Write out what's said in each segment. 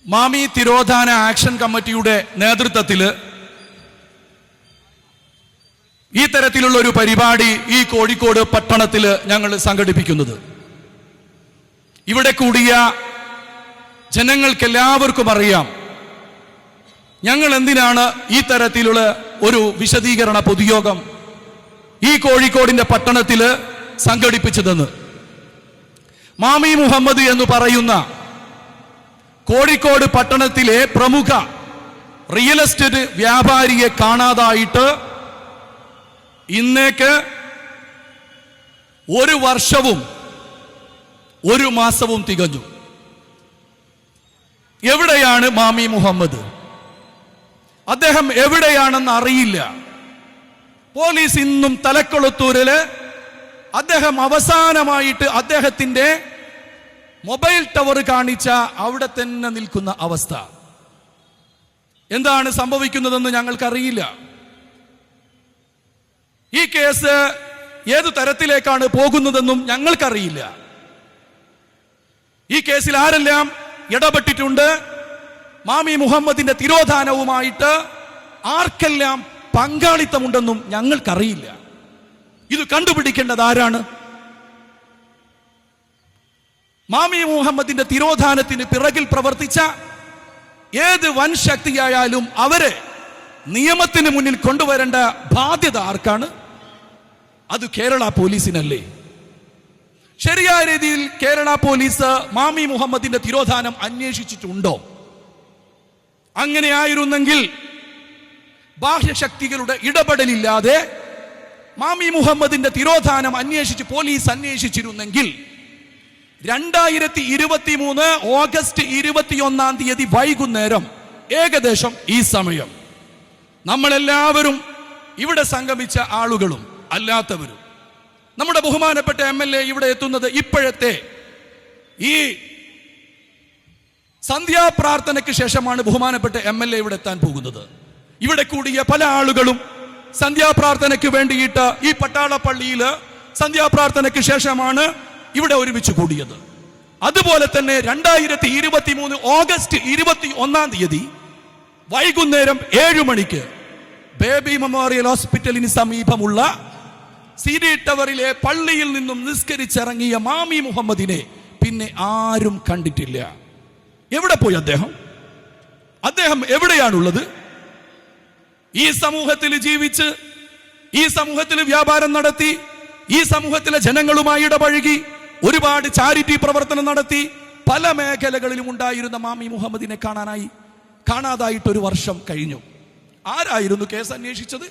മാമി തിരോധാന ആക്ഷൻ കമ്മിറ്റിയുടെ നേതൃത്വത്തിൽ ഈ തരത്തിലുള്ള ഒരു പരിപാടി ഈ കോഴിക്കോട് പട്ടണത്തിൽ ഞങ്ങൾ സംഘടിപ്പിക്കുന്നത്. ഇവിടെ കൂടിയ ജനങ്ങൾക്കെല്ലാവർക്കും അറിയാം ഞങ്ങൾ എന്തിനാണ് ഈ തരത്തിലുള്ള ഒരു വിശദീകരണ പൊതുയോഗം ഈ കോഴിക്കോടിന്റെ പട്ടണത്തിൽ സംഘടിപ്പിച്ചതെന്ന്. മാമി മുഹമ്മദ് എന്ന് പറയുന്ന കോഴിക്കോട് പട്ടണത്തിലെ പ്രമുഖ റിയൽ എസ്റ്റേറ്റ് വ്യാപാരിയെ കാണാതായിട്ട് ഇന്നേക്ക് 1 വർഷവും 1 മാസവും തികഞ്ഞു. എവിടെയാണ് മാമി മുഹമ്മദ്? അദ്ദേഹം എവിടെയാണെന്ന് അറിയില്ല. പോലീസ് ഇന്നും തലക്കൊളുത്തൂരില് അദ്ദേഹം അവസാനമായിട്ട് അദ്ദേഹത്തിന്റെ മൊബൈൽ ടവർ കാണിച്ച അവിടെ തന്നെ നിൽക്കുന്ന അവസ്ഥ. എന്താണ് സംഭവിക്കുന്നതെന്ന് ഞങ്ങൾക്കറിയില്ല. ഈ കേസ് ഏതു തരത്തിലേക്കാണ് പോകുന്നതെന്നും ഞങ്ങൾക്കറിയില്ല. ഈ കേസിൽ ആരെല്ലാം ഇടപെട്ടിട്ടുണ്ട്, മാമി മുഹമ്മദിന്റെ തിരോധാനവുമായിട്ട് ആർക്കെല്ലാം പങ്കാളിത്തമുണ്ടെന്നും ഞങ്ങൾക്കറിയില്ല. ഇത് കണ്ടുപിടിക്കേണ്ടത് ആരാണ്? മാമി മുഹമ്മദിന്റെ തിരോധാനത്തിന് പിറകിൽ പ്രവർത്തിച്ച ഏത് വൻ ശക്തിയായാലും അവരെ നിയമത്തിന് മുന്നിൽ കൊണ്ടുവരേണ്ട ബാധ്യത ആർക്കാണ്? അത് കേരള പോലീസിനല്ലേ? ശരിയായ രീതിയിൽ കേരള പോലീസ് മാമി മുഹമ്മദിന്റെ തിരോധാനം അന്വേഷിച്ചിട്ടുണ്ടോ? അങ്ങനെയായിരുന്നെങ്കിൽ ബാഹ്യശക്തികളുടെ ഇടപെടലില്ലാതെ മാമി മുഹമ്മദിന്റെ തിരോധാനം പോലീസ് അന്വേഷിച്ചിരുന്നെങ്കിൽ 2023 ഓഗസ്റ്റ് 21-ാം തീയതി വൈകുന്നേരം ഏകദേശം ഈ സമയം നമ്മളെല്ലാവരും ഇവിടെ സംഗമിച്ച ആളുകളും അല്ലാത്തവരും നമ്മുടെ ബഹുമാനപ്പെട്ട MLA ഇവിടെ എത്തുന്നത് ഇപ്പോഴത്തെ ഈ സന്ധ്യാപ്രാർത്ഥനയ്ക്ക് ശേഷമാണ്. ബഹുമാനപ്പെട്ട MLA ഇവിടെ എത്താൻ പോകുന്നത്. ഇവിടെ കൂടിയ പല ആളുകളും സന്ധ്യാപ്രാർത്ഥനയ്ക്ക് വേണ്ടിയിട്ട് ഈ പട്ടാളപ്പള്ളിയിൽ സന്ധ്യാപ്രാർത്ഥനയ്ക്ക് ശേഷമാണ് ഇവിടെ ഒരുമിച്ച് കൂടിയത്. അതുപോലെ തന്നെ 2023 ഓഗസ്റ്റ് 21-ാം തീയതി വൈകുന്നേരം 7 മണിക്ക് ബേബി മെമ്മോറിയൽ ഹോസ്പിറ്റലിന് സമീപമുള്ള സിഡി ടവറിലെ പള്ളിയിൽ നിന്നും നിസ്കരിച്ചിറങ്ങിയ മാമി മുഹമ്മദിനെ പിന്നെ ആരും കണ്ടിട്ടില്ല. എവിടെ പോയി അദ്ദേഹം എവിടെയാണുള്ളത്? ഈ സമൂഹത്തിൽ ജീവിച്ച്, ഈ സമൂഹത്തിൽ വ്യാപാരം നടത്തി, ഈ സമൂഹത്തിലെ ജനങ്ങളുമായി ഇടപഴകി, ഒരുപാട് ചാരിറ്റി പ്രവർത്തനം നടത്തി, പല മേഖലകളിലും ഉണ്ടായിരുന്ന മാമി മുഹമ്മദിനെ കാണാതായിട്ട് 1 വർഷം കഴിഞ്ഞു. ആരായിരുന്നു കേസ് അന്വേഷിച്ചത്?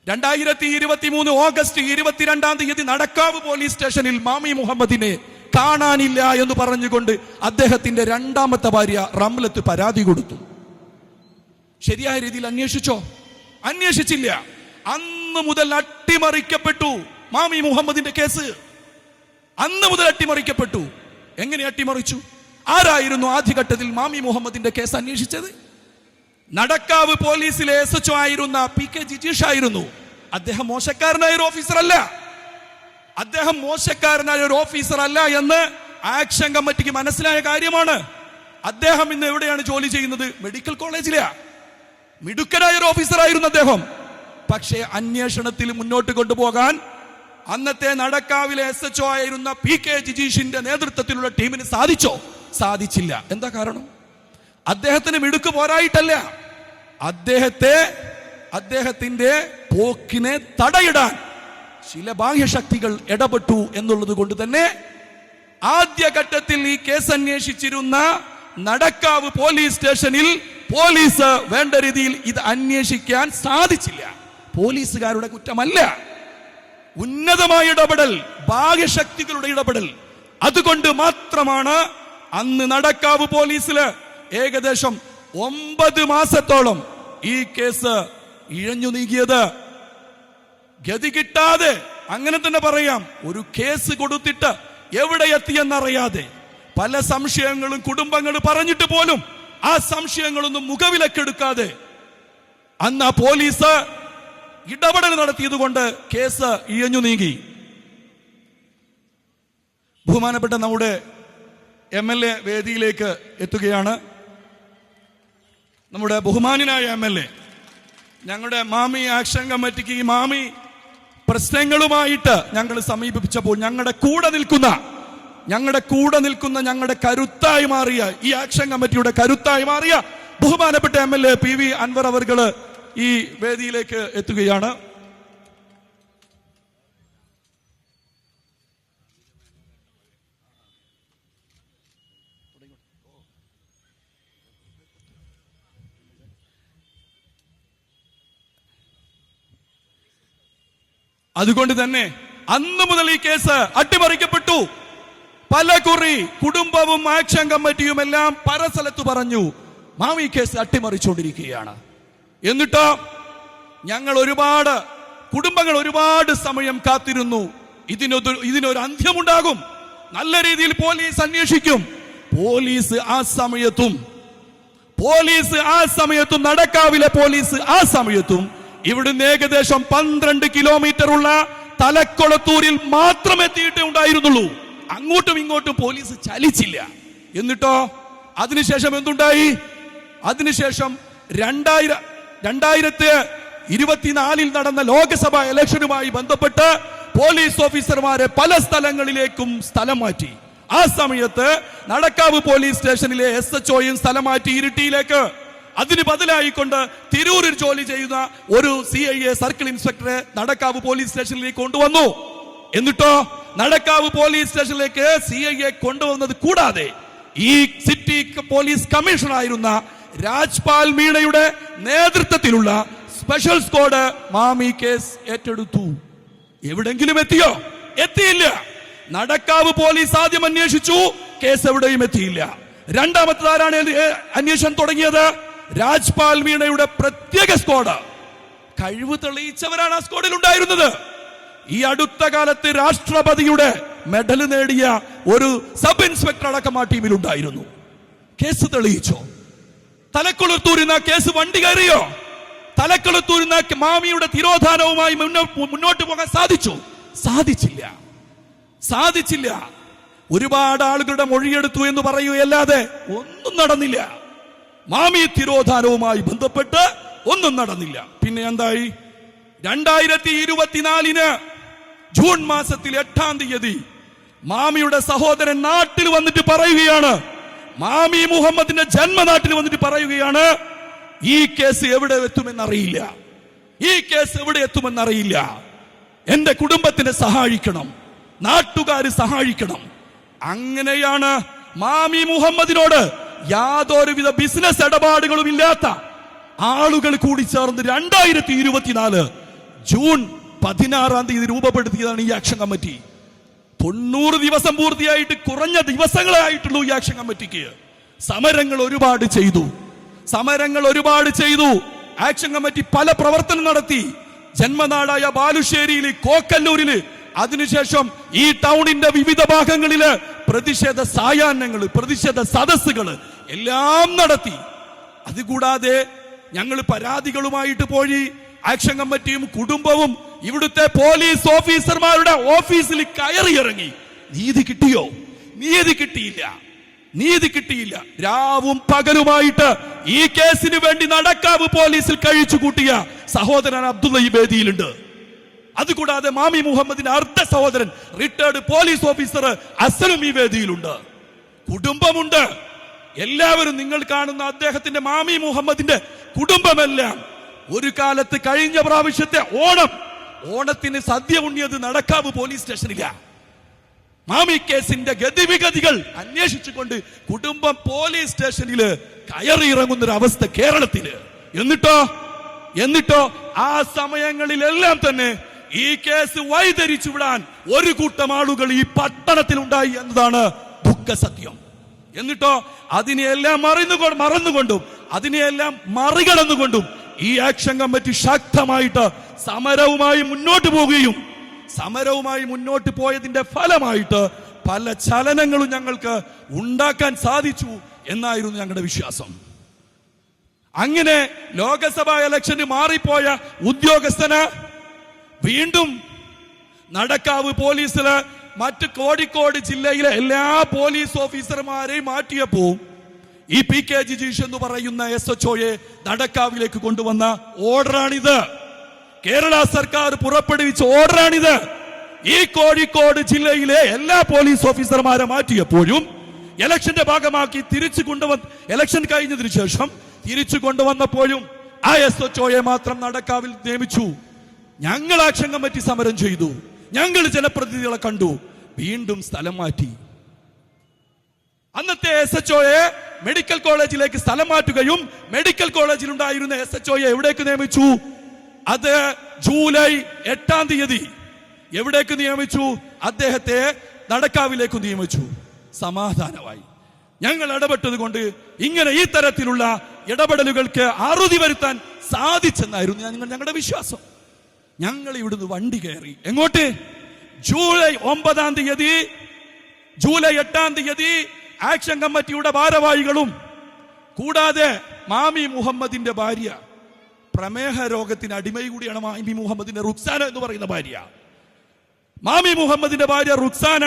2023 ഓഗസ്റ്റ് 22-ാം തീയതി നടക്കാവ് പോലീസ് സ്റ്റേഷനിൽ മാമി മുഹമ്മദിനെ കാണാനില്ല എന്ന് പറഞ്ഞുകൊണ്ട് അദ്ദേഹത്തിന്റെ 2ാമത്തെ ഭാര്യ റംലത്ത് പരാതി കൊടുത്തു. ശരിയായ രീതിയിൽ അന്വേഷിച്ചോ? അന്വേഷിച്ചില്ല. അന്ന് മുതൽ അട്ടിമറിക്കപ്പെട്ടു മാമി മുഹമ്മദിന്റെ കേസ്. അന്ന് മുതൽ അട്ടിമറിക്കപ്പെട്ടു. എങ്ങനെ അട്ടിമറിച്ചു? ആരായിരുന്നു ആദ്യഘട്ടത്തിൽ മാമി മുഹമ്മദിന്റെ കേസ് അന്വേഷിച്ചത്? നടക്കാവ് പോലീസിലെ SHO ആയിരുന്ന PK ജിജീഷ് ആയിരുന്നു. അദ്ദേഹം മോശക്കാരനായ ഒരു ഓഫീസർ അല്ല എന്ന് ആക്ഷൻ കമ്മിറ്റിക്ക് മനസ്സിലായ കാര്യമാണ്. അദ്ദേഹം ഇന്ന് എവിടെയാണ് ജോലി ചെയ്യുന്നത്? മെഡിക്കൽ കോളേജിലാ. മിടുക്കനായ ഒരു ഓഫീസർ ആയിരുന്നു അദ്ദേഹം. പക്ഷേ അന്വേഷണത്തിൽ മുന്നോട്ട് കൊണ്ടുപോകാൻ അന്നത്തെ നടക്കാവിലെ SHO ആയിരുന്ന PK ജിജീഷിന്റെ നേതൃത്വത്തിലുള്ള ടീമിന് സാധിച്ചില്ല. എന്താ കാരണം? അദ്ദേഹത്തിന് മിടുക്ക് പോരായിട്ടല്ല, അദ്ദേഹത്തിന്റെ പോക്കിനെ തടയിടാൻ ചില ബാഹ്യശക്തികൾ ഇടപെട്ടു എന്നുള്ളത് കൊണ്ട് തന്നെ ആദ്യഘട്ടത്തിൽ ഈ കേസ് അന്വേഷിച്ചിരുന്ന നടക്കാവ് പോലീസ് സ്റ്റേഷനിൽ പോലീസ് വേണ്ട രീതിയിൽ ഇത് അന്വേഷിക്കാൻ സാധിച്ചില്ല. പോലീസുകാരുടെ കുറ്റമല്ല, ഉന്നതമായ ഇടപെടൽ, ബാഹ്യശക്തികളുടെ ഇടപെടൽ. അതുകൊണ്ട് മാത്രമാണ് അന്ന് നടക്കാവ് പോലീസില് ഏകദേശം 9 മാസത്തോളം ഈ കേസ് ഇഴഞ്ഞു നീങ്ങിയത്. ഗതി കിട്ടാതെ, അങ്ങനെ തന്നെ പറയാം, ഒരു കേസ് കൊടുത്തിട്ട് എവിടെ എത്തിയെന്നറിയാതെ പല സംശയങ്ങളും കുടുംബങ്ങൾ പറഞ്ഞിട്ട് പോലും ആ സംശയങ്ങളൊന്നും മുഖവിലക്കെടുക്കാതെ അന്ന് ആ പോലീസ് ഇടപെടൽ നടത്തിയത് കൊണ്ട് കേസ് ഇഴഞ്ഞു നീങ്ങി. ബഹുമാനപ്പെട്ട നമ്മുടെ MLA വേദിയിലേക്ക് എത്തുകയാണ്. നമ്മുടെ ബഹുമാനായ MLA ഞങ്ങളുടെ മാമി ആക്ഷൻ കമ്മിറ്റിക്ക് ഈ മാമി പ്രശ്നങ്ങളുമായിട്ട് ഞങ്ങൾ സമീപിച്ചപ്പോൾ ഞങ്ങളുടെ കൂടെ നിൽക്കുന്ന ഞങ്ങളുടെ കരുത്തായി മാറിയ ഈ ആക്ഷൻ കമ്മിറ്റിയുടെ കരുത്തായി മാറിയ ബഹുമാനപ്പെട്ട MLA PV അൻവർ അവർകള് ഈ വേദിയിലേക്ക് എത്തുകയാണ്. അതുകൊണ്ട് തന്നെ അന്ന് മുതൽ ഈ കേസ് അട്ടിമറിക്കപ്പെട്ടു. പല കുറി കുടുംബവും ആക്ഷൻ കമ്മിറ്റിയും എല്ലാം പല സ്ഥലത്ത് പറഞ്ഞു മാമി കേസ് അട്ടിമറിച്ചുകൊണ്ടിരിക്കുകയാണ്. എന്നിട്ടോ കുടുംബങ്ങൾ ഒരുപാട് സമയം കാത്തിരുന്നു. ഇതിനൊരു അന്ത്യമുണ്ടാകും, നല്ല രീതിയിൽ പോലീസ് അന്വേഷിക്കും. പോലീസ് ആ സമയത്തും നടക്കാവിലെ പോലീസ് ആ സമയത്തും ഇവിടുന്ന് ഏകദേശം 12 കിലോമീറ്റർ ഉള്ള തലക്കൊളത്തൂരിൽ മാത്രം എത്തിയിട്ടേ ഉണ്ടായിരുന്നുള്ളൂ. അങ്ങോട്ടും ഇങ്ങോട്ടും പോലീസ് ചലിച്ചില്ല. എന്നിട്ടോ അതിനുശേഷം എന്തുണ്ടായി? അതിനുശേഷം 2024 നടന്ന ലോക്സഭാ ഇലക്ഷനുമായി ബന്ധപ്പെട്ട് പോലീസ് ഓഫീസർമാരെ പല സ്ഥലങ്ങളിലേക്കും സ്ഥലം മാറ്റി. ആ സമയത്ത് നടക്കാവ് പോലീസ് സ്റ്റേഷനിലെ SHOയും സ്ഥലം മാറ്റി ഇരിട്ടിയിലേക്ക്. അതിന് ബദലായിക്കൊണ്ട് തിരൂരിൽ ജോലി ചെയ്യുന്ന ഒരു CIA സർക്കിൾ ഇൻസ്പെക്ടറെ നടക്കാവ് പോലീസ് സ്റ്റേഷനിലേക്ക് കൊണ്ടുവന്നു. എന്നിട്ടോ നടക്കാവ് പോലീസ് സ്റ്റേഷനിലേക്ക് CIA കൊണ്ടുവന്നത് കൂടാതെ ഈ സിറ്റി പോലീസ് കമ്മീഷണർ ആയിരുന്ന രാജ്പാൽ മീണയുടെ നേതൃത്വത്തിലുള്ള സ്പെഷ്യൽ സ്ക്വാഡ് മാമി കേസ് ഏറ്റെടുത്തു. എവിടെങ്കിലും എത്തിയോ? എത്തിയില്ല. നടക്കാവ് പോലീസ് ആദ്യം അന്വേഷിച്ചു, കേസ് എവിടെയും എത്തിയില്ല. രണ്ടാമത്തേതാരാണ് അന്വേഷണം തുടങ്ങിയത്? രാജ്പാൽ മീണയുടെ പ്രത്യേക സ്ക്വാഡ്. കഴിവ് തെളിയിച്ചവരാണ് ആ സ്ക്വാഡിൽ ഉണ്ടായിരുന്നത്. ഈ അടുത്ത കാലത്ത് രാഷ്ട്രപതിയുടെ മെഡൽ നേടിയ ഒരു സബ് ഇൻസ്പെക്ടർ അടക്കം ആ ടീമിൽ ഉണ്ടായിരുന്നു. കേസ് തെളിയിച്ചോ? തലക്കുളത്തൂരിന്ന് കേസ് വണ്ടി കയറിയോ? തലക്കുളത്തൂരിന്ന് മാമിയുടെ തിരോധാനവുമായി മുന്നോട്ട് പോകാൻ സാധിച്ചില്ല. ഒരുപാട് ആളുകളുടെ മൊഴിയെടുത്തു എന്ന് പറയുകയല്ലാതെ ഒന്നും നടന്നില്ല. മാമി തിരോധാനവുമായി ബന്ധപ്പെട്ട് ഒന്നും നടന്നില്ല. പിന്നെ എന്തായി? 2024 ജൂൺ മാസത്തിൽ 8-ാം തീയതി മാമിയുടെ സഹോദരൻ നാട്ടിൽ വന്നിട്ട് പറയുകയാണ്, മാമി മുഹമ്മദിന്റെ ജന്മനാട്ടിൽ വന്നിട്ട് പറയുകയാണ്, ഈ കേസ് എവിടെ എത്തുമെന്നറിയില്ല. എന്റെ കുടുംബത്തിനെ സഹായിക്കണം, നാട്ടുകാര് സഹായിക്കണം. അങ്ങനെയാണ് മാമി മുഹമ്മദിനോട് യാതൊരുവിധ ബിസിനസ് ഇടപാടുകളും ഇല്ലാത്ത ആളുകൾ കൂടി ചേർന്ന് 2024 ജൂൺ 16-ാം തീയതി രൂപപ്പെടുത്തിയതാണ് ഈ ആക്ഷൻ കമ്മിറ്റി. 90 ദിവസം പൂർത്തിയായിട്ട് കുറഞ്ഞ ദിവസങ്ങളെ ആയിട്ടുള്ളൂ ഈ ആക്ഷൻ കമ്മിറ്റിക്ക്. സമരങ്ങൾ ഒരുപാട് ചെയ്തു. ആക്ഷൻ കമ്മിറ്റി പല പ്രവർത്തനം നടത്തി. ജന്മനാടായ ബാലുശ്ശേരിയിൽ, കോക്കല്ലൂരില്, അതിനുശേഷം ഈ ടൗണിന്റെ വിവിധ ഭാഗങ്ങളില് പ്രതിഷേധ സായാഹ്നങ്ങൾ, പ്രതിഷേധ സദസ്സുകൾ എല്ലാം നടത്തി. അതുകൂടാതെ ഞങ്ങൾ പരാതികളുമായിട്ട് പോയി. ആക്ഷൻ കമ്മിറ്റിയും കുടുംബവും ഇവിടുത്തെ പോലീസ് ഓഫീസർമാരുടെ ഓഫീസിൽ കയറിയിറങ്ങി. നീതി കിട്ടിയില്ല. രാവും പകലുമായിട്ട് ഈ കേസിന് വേണ്ടി നടക്കാവ് പോലീസിൽ കഴിച്ചു കൂട്ടിയ സഹോദരൻ അബ്ദുള്ള ഈ വേദിയിലുണ്ട്. അതുകൂടാതെ മാമി മുഹമ്മദിന്റെ അർദ്ധ സഹോദരൻ റിട്ടയർഡ് പോലീസ് ഓഫീസർ അസലും ഈ വേദിയിലുണ്ട്. കുടുംബമുണ്ട്. എല്ലാവരും നിങ്ങൾ കാണുന്ന അദ്ദേഹത്തിന്റെ മാമി മുഹമ്മദിന്റെ കുടുംബമെല്ലാം ഒരു കാലത്ത് കഴിഞ്ഞ പ്രാവശ്യത്തെ ഓണത്തിന് സദ്യ ഉണ്ണിയത് നടക്കാവ് പോലീസ് സ്റ്റേഷനില്ല. മാമി കേസിന്റെ ഗതിവിഗതികൾ അന്വേഷിച്ചുകൊണ്ട് കുടുംബം പോലീസ് സ്റ്റേഷനിൽ കയറിയിറങ്ങുന്നൊരു അവസ്ഥ കേരളത്തില്. എന്നിട്ടോ ആ സമയങ്ങളിലെല്ലാം തന്നെ ഈ കേസ് വഴിതിരിച്ചു വിടാൻ ഒരു കൂട്ടം ആളുകൾ ഈ പട്ടണത്തിൽ ഉണ്ടായി എന്നതാണ് ദുഃഖസത്യം. എന്നിട്ടോ അതിനെയെല്ലാം മറന്നുകൊണ്ടും അതിനെയെല്ലാം മറികടന്നുകൊണ്ടും ഈ ആക്ഷൻ കമ്മിറ്റി ശക്തമായിട്ട് സമരവുമായി മുന്നോട്ട് പോയതിന്റെ ഫലമായിട്ട് പല ചലനങ്ങളും ഞങ്ങൾക്ക് ഉണ്ടാക്കാൻ സാധിച്ചു എന്നായിരുന്നു ഞങ്ങളുടെ വിശ്വാസം. അങ്ങനെ ലോക്സഭാ ഇലക്ഷന് മാറിപ്പോയ ഉദ്യോഗസ്ഥന് വീണ്ടും നടക്കാവ് പോലീസില് മറ്റ് കോഴിക്കോട് ജില്ലയിലെ എല്ലാ പോലീസ് ഓഫീസർമാരെയും മാറ്റിയപ്പോ ഈ PK ജിജീഷ് എന്ന് പറയുന്ന SHOയെ നടക്കാവിലേക്ക് കൊണ്ടുവന്ന ഓർഡറാണിത്. കേരള സർക്കാർ പുറപ്പെടുവിച്ച ഓർഡറാണിത്. ഈ കോഴിക്കോട് ജില്ലയിലെ എല്ലാ പോലീസ് ഓഫീസർമാരെ മാറ്റിയപ്പോഴും ഇലക്ഷന്റെ ഭാഗമാക്കി ഇലക്ഷൻ കഴിഞ്ഞതിനു ശേഷം തിരിച്ചു കൊണ്ടുവന്നപ്പോഴും ആ SHOയെ മാത്രം നടക്കാവിൽ നിയമിച്ചു. ഞങ്ങൾ ആക്ഷൻ കമ്മിറ്റി സമരം ചെയ്തു, ഞങ്ങൾ ജനപ്രതിനിധികളെ കണ്ടു, വീണ്ടും സ്ഥലം മാറ്റി. അന്നത്തെ SHOയെ മെഡിക്കൽ കോളേജിലേക്ക് സ്ഥലം മാറ്റുകയും മെഡിക്കൽ കോളേജിൽ ഉണ്ടായിരുന്ന SHOയെ എവിടേക്ക് നിയമിച്ചു? അത് ജൂലൈ 8-ാം തീയതി എവിടേക്ക് നിയമിച്ചു? അദ്ദേഹത്തെ നടക്കാവിലേക്ക് നിയമിച്ചു. സമാധാനമായി. ഞങ്ങൾ ഇടപെട്ടത് കൊണ്ട് ഇങ്ങനെ ഈ തരത്തിലുള്ള ഇടപെടലുകൾക്ക് അറുതി വരുത്താൻ സാധിച്ചെന്നായിരുന്നു ഞങ്ങളുടെ വിശ്വാസം. ഞങ്ങൾ ഇവിടുന്ന് വണ്ടി കയറി എങ്ങോട്ട്? ജൂലൈ 9-ാം തീയതി, ജൂലൈ 8-ാം തീയതി ആക്ഷൻ കമ്മിറ്റിയുടെ ഭാരവാഹികളും കൂടാതെ മാമി മുഹമ്മദിന്റെ ഭാര്യ, പ്രമേഹ രോഗത്തിന് അടിമ കൂടിയാണ് മാമി മുഹമ്മദിന്റെ റുക്സാന എന്ന് പറയുന്ന ഭാര്യ. മാമി മുഹമ്മദിന്റെ ഭാര്യ റുക്സാന,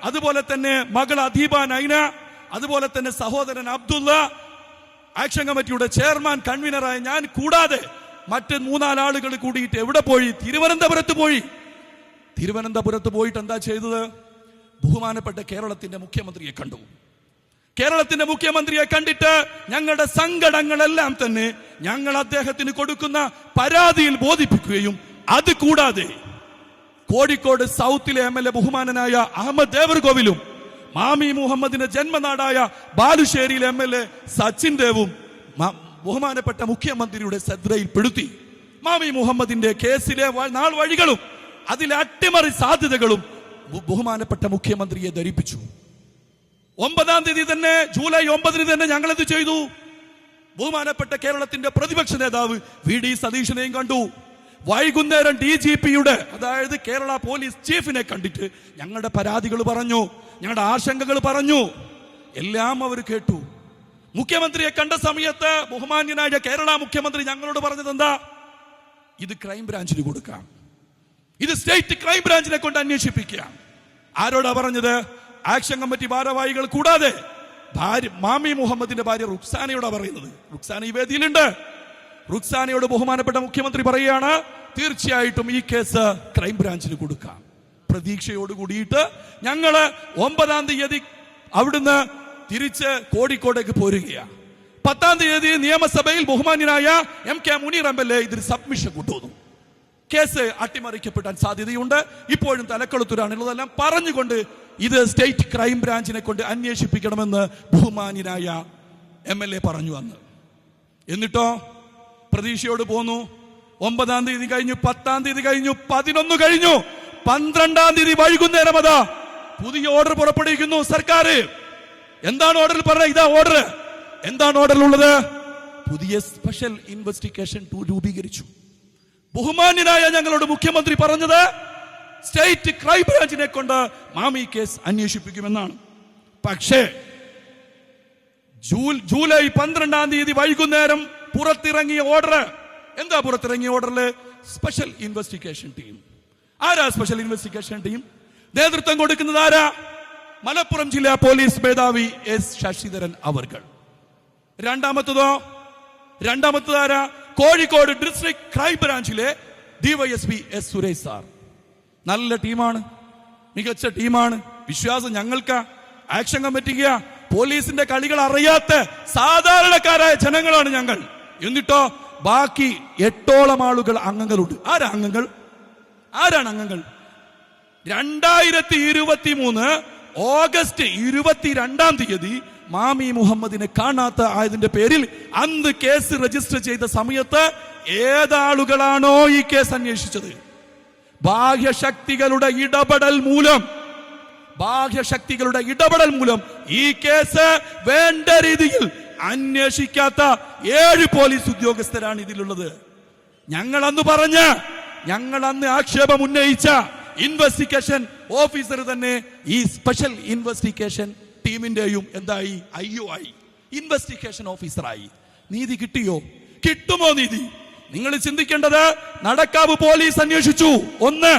അതുപോലെ തന്നെ മകൾ അദീബ നൈന, അതുപോലെ തന്നെ സഹോദരൻ അബ്ദുള്ള, ആക്ഷൻ കമ്മിറ്റിയുടെ ചെയർമാൻ കൺവീനറായ ഞാൻ കൂടാതെ മറ്റ് 3-4 ആളുകൾ കൂടിയിട്ട് എവിടെ പോയി? തിരുവനന്തപുരത്ത് പോയി. തിരുവനന്തപുരത്ത് പോയിട്ട് എന്താ ചെയ്തത്? ബഹുമാനപ്പെട്ട കേരളത്തിന്റെ മുഖ്യമന്ത്രിയെ കണ്ടു. കേരളത്തിന്റെ മുഖ്യമന്ത്രിയെ കണ്ടിട്ട് ഞങ്ങളുടെ സങ്കടങ്ങളെല്ലാം തന്നെ ഞങ്ങൾ അദ്ദേഹത്തിന് കൊടുക്കുന്ന പരാതിയിൽ ബോധിപ്പിക്കുകയും, അത് കൂടാതെ കോഴിക്കോട് സൗത്തിലെ MLA ബഹുമാനനായ അഹമ്മദ് ദേവർകോവിലും മാമി മുഹമ്മദിന്റെ ജന്മനാടായ ബാലുശ്ശേരിയിലെ MLA സച്ചിൻ ദേവും ബഹുമാനപ്പെട്ട മുഖ്യമന്ത്രിയുടെ ശ്രദ്ധയിൽപ്പെടുത്തി. മാമി മുഹമ്മദിന്റെ കേസിലെ നാൾ വഴികളും അതിലെ അട്ടിമറി സാധ്യതകളും ബഹുമാനപ്പെട്ട മുഖ്യമന്ത്രിയെ ധരിപ്പിച്ചു. 9-ാം തീയതി തന്നെ, ജൂലൈ 9-ന് തന്നെ ഞങ്ങൾ എന്ത് ചെയ്തു? ബഹുമാനപ്പെട്ട കേരളത്തിന്റെ പ്രതിപക്ഷ നേതാവ് VD സതീശനെയും കണ്ടു. വൈകുന്നേരം DGPയുടെ, അതായത് കേരള പോലീസ് ചീഫിനെ കണ്ടിട്ട് ഞങ്ങളുടെ പരാതികൾ പറഞ്ഞു, ഞങ്ങളുടെ ആശങ്കകൾ പറഞ്ഞു. എല്ലാം അവർ കേട്ടു. മുഖ്യമന്ത്രിയെ കണ്ട സമയത്ത് ബഹുമാന്യനായ കേരള മുഖ്യമന്ത്രി ഞങ്ങളോട് പറഞ്ഞത് എന്താ? ഇത് ക്രൈംബ്രാഞ്ചിന് കൊടുക്കാം, ഇത് സ്റ്റേറ്റ് ക്രൈംബ്രാഞ്ചിനെ കൊണ്ട് അന്വേഷിപ്പിക്കാം. ആരോടാ പറഞ്ഞത്? ആക്ഷൻ കമ്മിറ്റി ഭാരവാഹികൾ കൂടാതെ മാമി മുഹമ്മദിന്റെ ഭാര്യ റുക്സാനയോടാ പറയുന്നത്. റുക്സാന ഈ വേദിയിലുണ്ട്. റുക്സാനയോട് ബഹുമാനപ്പെട്ട മുഖ്യമന്ത്രി പറയുകയാണ്, തീർച്ചയായിട്ടും ഈ കേസ് ക്രൈംബ്രാഞ്ചിന് കൊടുക്കാം. പ്രതീക്ഷയോട് കൂടിയിട്ട് ഞങ്ങള് 9-ാം തീയതി അവിടുന്ന് തിരിച്ച് കോഴിക്കോടേക്ക് പോരുകയാണ്. 10-ാം തീയതി നിയമസഭയിൽ ബഹുമാന്യനായ MK മുനീർ MLA ഇതിന് സബ്മിഷൻ കൊണ്ടുവന്നു. കേസ് അട്ടിമറിക്കപ്പെടാൻ സാധ്യതയുണ്ട്, ഇപ്പോഴും തലക്കെടുത്തുരാണുള്ളതെല്ലാം പറഞ്ഞുകൊണ്ട് ഇത് സ്റ്റേറ്റ് ക്രൈംബ്രാഞ്ചിനെ കൊണ്ട് അന്വേഷിപ്പിക്കണമെന്ന് ബഹുമാന്യനായ MLA പറഞ്ഞു അന്ന്. എന്നിട്ടോ പ്രതീക്ഷയോട് പോന്നു. 9-ാം തീയതി കഴിഞ്ഞു, 10-ാം തീയതി കഴിഞ്ഞു, 11 കഴിഞ്ഞു, 12-ാം തീയതി വൈകുന്നേരം അതാ പുതിയ ഓർഡർ പുറപ്പെടുവിക്കുന്നു സർക്കാർ. എന്താണ് ഓർഡറിൽ പറഞ്ഞത്? ഇതാ ഓർഡർ. എന്താണ് ഓർഡറിലുള്ളത്? പുതിയ സ്പെഷ്യൽ ഇൻവെസ്റ്റിഗേഷൻ രൂപീകരിച്ചു. ബഹുമാന്യനായ ഞങ്ങളോട് മുഖ്യമന്ത്രി പറഞ്ഞത് സ്റ്റേറ്റ് ക്രൈംബ്രാഞ്ചിനെ കൊണ്ട് മാമി കേസ് അന്വേഷിപ്പിക്കുമെന്നാണ്. പക്ഷേ ജൂലൈ 12-ാം തീയതി വൈകുന്നേരം പുറത്തിറങ്ങിയ ഓർഡർ എന്താ? പുറത്തിറങ്ങിയ ഓർഡറില് സ്പെഷ്യൽ ഇൻവെസ്റ്റിഗേഷൻ ടീം. ആരാ സ്പെഷ്യൽ ഇൻവെസ്റ്റിഗേഷൻ ടീം? നേതൃത്വം കൊടുക്കുന്നത് ആരാ? മലപ്പുറം ജില്ലാ പോലീസ് മേധാവി S ശശിധരൻ അവർകൾ. രണ്ടാമത്തതാരാ? കോഴിക്കോട് ഡിസ്ട്രിക്ട് ക്രൈംബ്രാഞ്ചിലെ DYSP S സുരേഷ് സാർ. നല്ല ടീമാണ്, മികച്ച ടീമാണ്. വിശ്വാസം ഞങ്ങൾക്ക്. ആക്ഷൻ കമ്മിറ്റിക്ക് പോലീസിന്റെ കളികൾ അറിയാത്ത സാധാരണക്കാരായ ജനങ്ങളാണ് ഞങ്ങൾ. എന്നിട്ടോ ബാക്കി 8ഓളം ആളുകൾ അംഗങ്ങളുണ്ട്. ആരാണ് അംഗങ്ങൾ? 2023 ഓഗസ്റ്റ് 22-ാം തീയതി മാമി മുഹമ്മദിനെ കാണാത്ത ആയതിന്റെ പേരിൽ അന്ന് കേസ് രജിസ്റ്റർ ചെയ്ത സമയത്ത് ഏതാളുകളാണോ ഈ കേസ് അന്വേഷിച്ചത്, ബാഹ്യശക്തികളുടെ ഇടപെടൽ മൂലം ഈ കേസ് വേണ്ട രീതിയിൽ അന്വേഷിക്കാത്ത 7 പോലീസ് ഉദ്യോഗസ്ഥരാണ് ഇതിലുള്ളത്. ഞങ്ങൾ അന്ന് ആക്ഷേപം ഉന്നയിച്ച ഇൻവെസ്റ്റിഗേഷൻ ഓഫീസർ തന്നെ ഈ സ്പെഷ്യൽ ഇൻവെസ്റ്റിഗേഷൻ ടീമിന്റെയും എന്തായി? IOI ഇൻവെസ്റ്റിഗേഷൻ ഓഫീസറായി. നീതി കിട്ടിയോ? കിട്ടുമോ നീതി? നിങ്ങൾ ചിന്തിക്കേണ്ടത്, നടക്കാവ് പോലീസ് അന്വേഷിച്ചു 1,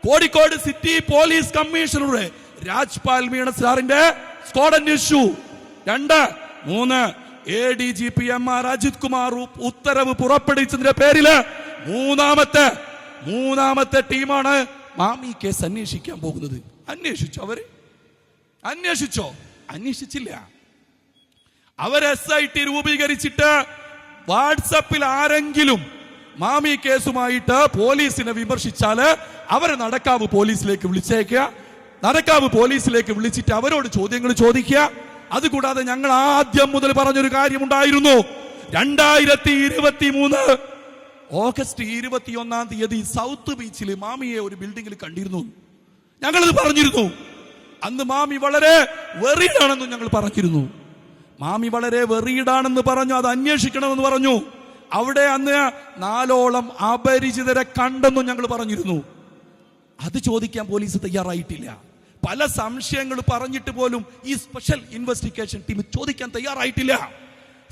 കോഴിക്കോട് സിറ്റി പോലീസ് കമ്മീഷണറുടെ രാജ്പാൽ മീണ സാറിന്റെ സ്ക്വാഡ് അന്വേഷിച്ചു. 2, 3 ADGP MR അജിത് കുമാർ ഉത്തരവ് പുറപ്പെടുവിച്ചതിന്റെ പേരില് മൂന്നാമത്തെ ടീമാണ് മാമി കേസ് അന്വേഷിക്കാൻ പോകുന്നത്. അന്വേഷിച്ചോ? അവര് അന്വേഷിച്ചോ? അന്വേഷിച്ചില്ല. അവർ SIT രൂപീകരിച്ചിട്ട് വാട്സപ്പിൽ ആരെങ്കിലും മാമി കേസുമായിട്ട് പോലീസിനെ വിമർശിച്ചാല് അവരെ നടക്കാവ് പോലീസിലേക്ക് വിളിച്ചേക്കുക. നടക്കാവ് പോലീസിലേക്ക് വിളിച്ചിട്ട് അവരോട് ചോദ്യങ്ങൾ ചോദിക്കുക. അതുകൂടാതെ ഞങ്ങൾ ആദ്യം മുതൽ പറഞ്ഞൊരു കാര്യമുണ്ടായിരുന്നു. 2023 ഓഗസ്റ്റ് 21 സൗത്ത് ബീച്ചിൽ മാമിയെ ഒരു ബിൽഡിംഗിൽ കണ്ടിരുന്നു. ഞങ്ങളത് പറഞ്ഞിരുന്നു. അന്ന് മാമി വളരെ വെറീഡാണെന്നും ഞങ്ങൾ പറഞ്ഞിരുന്നു. മാമി വളരെ വെറീഡാണെന്ന് പറഞ്ഞു. അത് അന്വേഷിക്കണമെന്ന് പറഞ്ഞു. അവിടെ അന്ന് 4ഓളം അപരിചിതരെ കണ്ടെന്നും ഞങ്ങൾ പറഞ്ഞിരുന്നു. അത് ചോദിക്കാൻ പോലീസ് തയ്യാറായിട്ടില്ല. പല സംശയങ്ങൾ പറഞ്ഞിട്ട് പോലും ഈ സ്പെഷ്യൽ ഇൻവെസ്റ്റിഗേഷൻ ടീം ചോദിക്കാൻ തയ്യാറായിട്ടില്ല.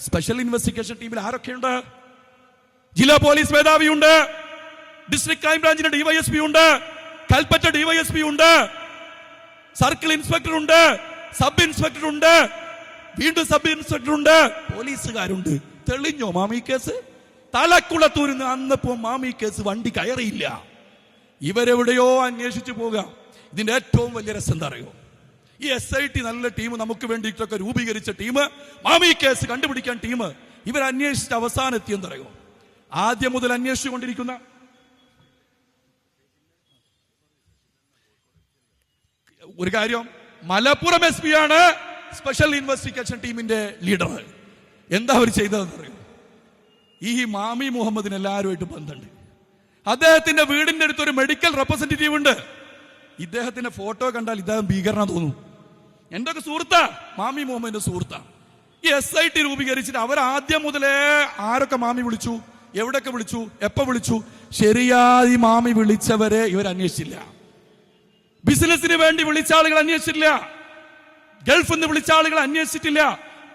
സ്പെഷ്യൽ ഇൻവെസ്റ്റിഗേഷൻ ടീമിൽ ആരൊക്കെയുണ്ട്? ജില്ലാ പോലീസ് മേധാവിയുണ്ട്, ഡിസ്ട്രിക്ട് ക്രൈം ബ്രാഞ്ചിന്റെ DYSP ഉണ്ട്, കൽപ്പറ്റ DYSP ഉണ്ട്, സർക്കിൾ ഇൻസ്പെക്ടർ ഉണ്ട്, സബ് ഇൻസ്പെക്ടർ ഉണ്ട്, വീണ്ടും സബ് ഇൻസ്പെക്ടർ ഉണ്ട്, പോലീസുകാരുണ്ട്. തെളിഞ്ഞോ മാമി കേസ്? തലക്കുളത്തൂരിന്ന് അന്നപ്പോ മാമി കേസ് വണ്ടി കയറിയില്ല. ഇവരെവിടെയോ അന്വേഷിച്ചു പോകാം. ഇതിന്റെ ഏറ്റവും വലിയ രസം എന്താ അറിയോ? ഈ SIT നല്ല ടീം, നമുക്ക് വേണ്ടിയിട്ടൊക്കെ രൂപീകരിച്ച ടീം, മാമി കേസ് കണ്ടുപിടിക്കാൻ ടീം, ഇവർ അന്വേഷിച്ച അവസാനം എത്തിയെന്നറിയോ? ആദ്യം മുതൽ അന്വേഷിച്ചുകൊണ്ടിരിക്കുന്ന ഒരു കാര്യം, മലപ്പുറം SP ആണ് സ്പെഷ്യൽ ഇൻവെസ്റ്റിഗേഷൻ ടീമിന്റെ ലീഡർ. എന്താ അവർ ചെയ്തതെന്നറിയോ? ഈ മാമി മുഹമ്മദിന് എല്ലാവരുമായിട്ട് ബന്ധമുണ്ട്. അദ്ദേഹത്തിന്റെ വീടിന്റെ അടുത്ത് ഒരു മെഡിക്കൽ റെപ്രസെന്റേറ്റീവ് ഉണ്ട്. ഇദ്ദേഹത്തിന്റെ ഫോട്ടോ കണ്ടാൽ ഇദ്ദേഹം ഭീകരനാ തോന്നും. എന്റെ ഒക്കെ സുഹൃത്താ, മാമി മുഹമ്മദിന്റെ സുഹൃത്താ. ഈ SIT രൂപീകരിച്ചിട്ട് അവർ ആദ്യം മുതലേ ആരൊക്കെ മാമി വിളിച്ചു, എവിടെയൊക്കെ വിളിച്ചു, എപ്പോ വിളിച്ചു, ശരിയായി മാമി വിളിച്ചവരെ ഇവർ അന്വേഷിച്ചില്ല. ബിസിനസിന് വേണ്ടി വിളിച്ച ആളുകൾ അന്വേഷിച്ചില്ല. ഗൾഫിൽ നിന്ന് വിളിച്ച ആളുകൾ അന്വേഷിച്ചിട്ടില്ല.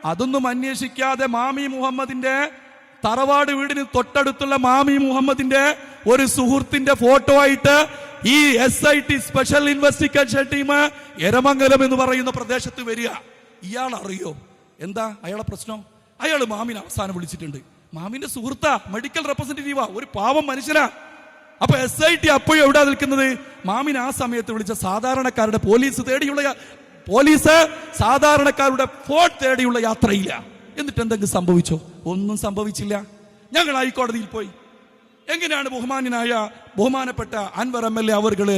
അതൊന്നും അന്വേഷിക്കാതെ മാമി മുഹമ്മദിന്റെ തറവാട് വീടിന് തൊട്ടടുത്തുള്ള മാമി മുഹമ്മദിന്റെ ഒരു സുഹൃത്തിന്റെ ഫോട്ടോ ആയിട്ട് ഈ SIT special investigation team Eramangalam എന്ന് പറയുന്ന പ്രദേശത്ത് വരിക. ഇയാൾ അറിയോ എന്താ അയാളെ പ്രശ്നം? അയാൾ മാമിനെ അവസാനം വിളിച്ചിട്ടുണ്ട്. മാമിന്റെ സുഹൃത്താ, മെഡിക്കൽ റെപ്രസെന്റേറ്റീവാ, ഒരു പാവം മനുഷ്യനാ. അപ്പൊ SIT അപ്പോഴും എവിടെ നിൽക്കുന്നത്? മാമിനെ ആ സമയത്ത് വിളിച്ച സാധാരണക്കാരുടെ പോലീസ് സാധാരണക്കാരുടെ ഫോൺ തേടിയുള്ള യാത്രയില്ല. എന്നിട്ട് എന്തെങ്കിലും സംഭവിച്ചോ? ഒന്നും സംഭവിച്ചില്ല. ഞങ്ങൾ ഹൈക്കോടതിയിൽ പോയി. എങ്ങനെയാണ് ബഹുമാനപ്പെട്ട അൻവർ MLA അവർകള്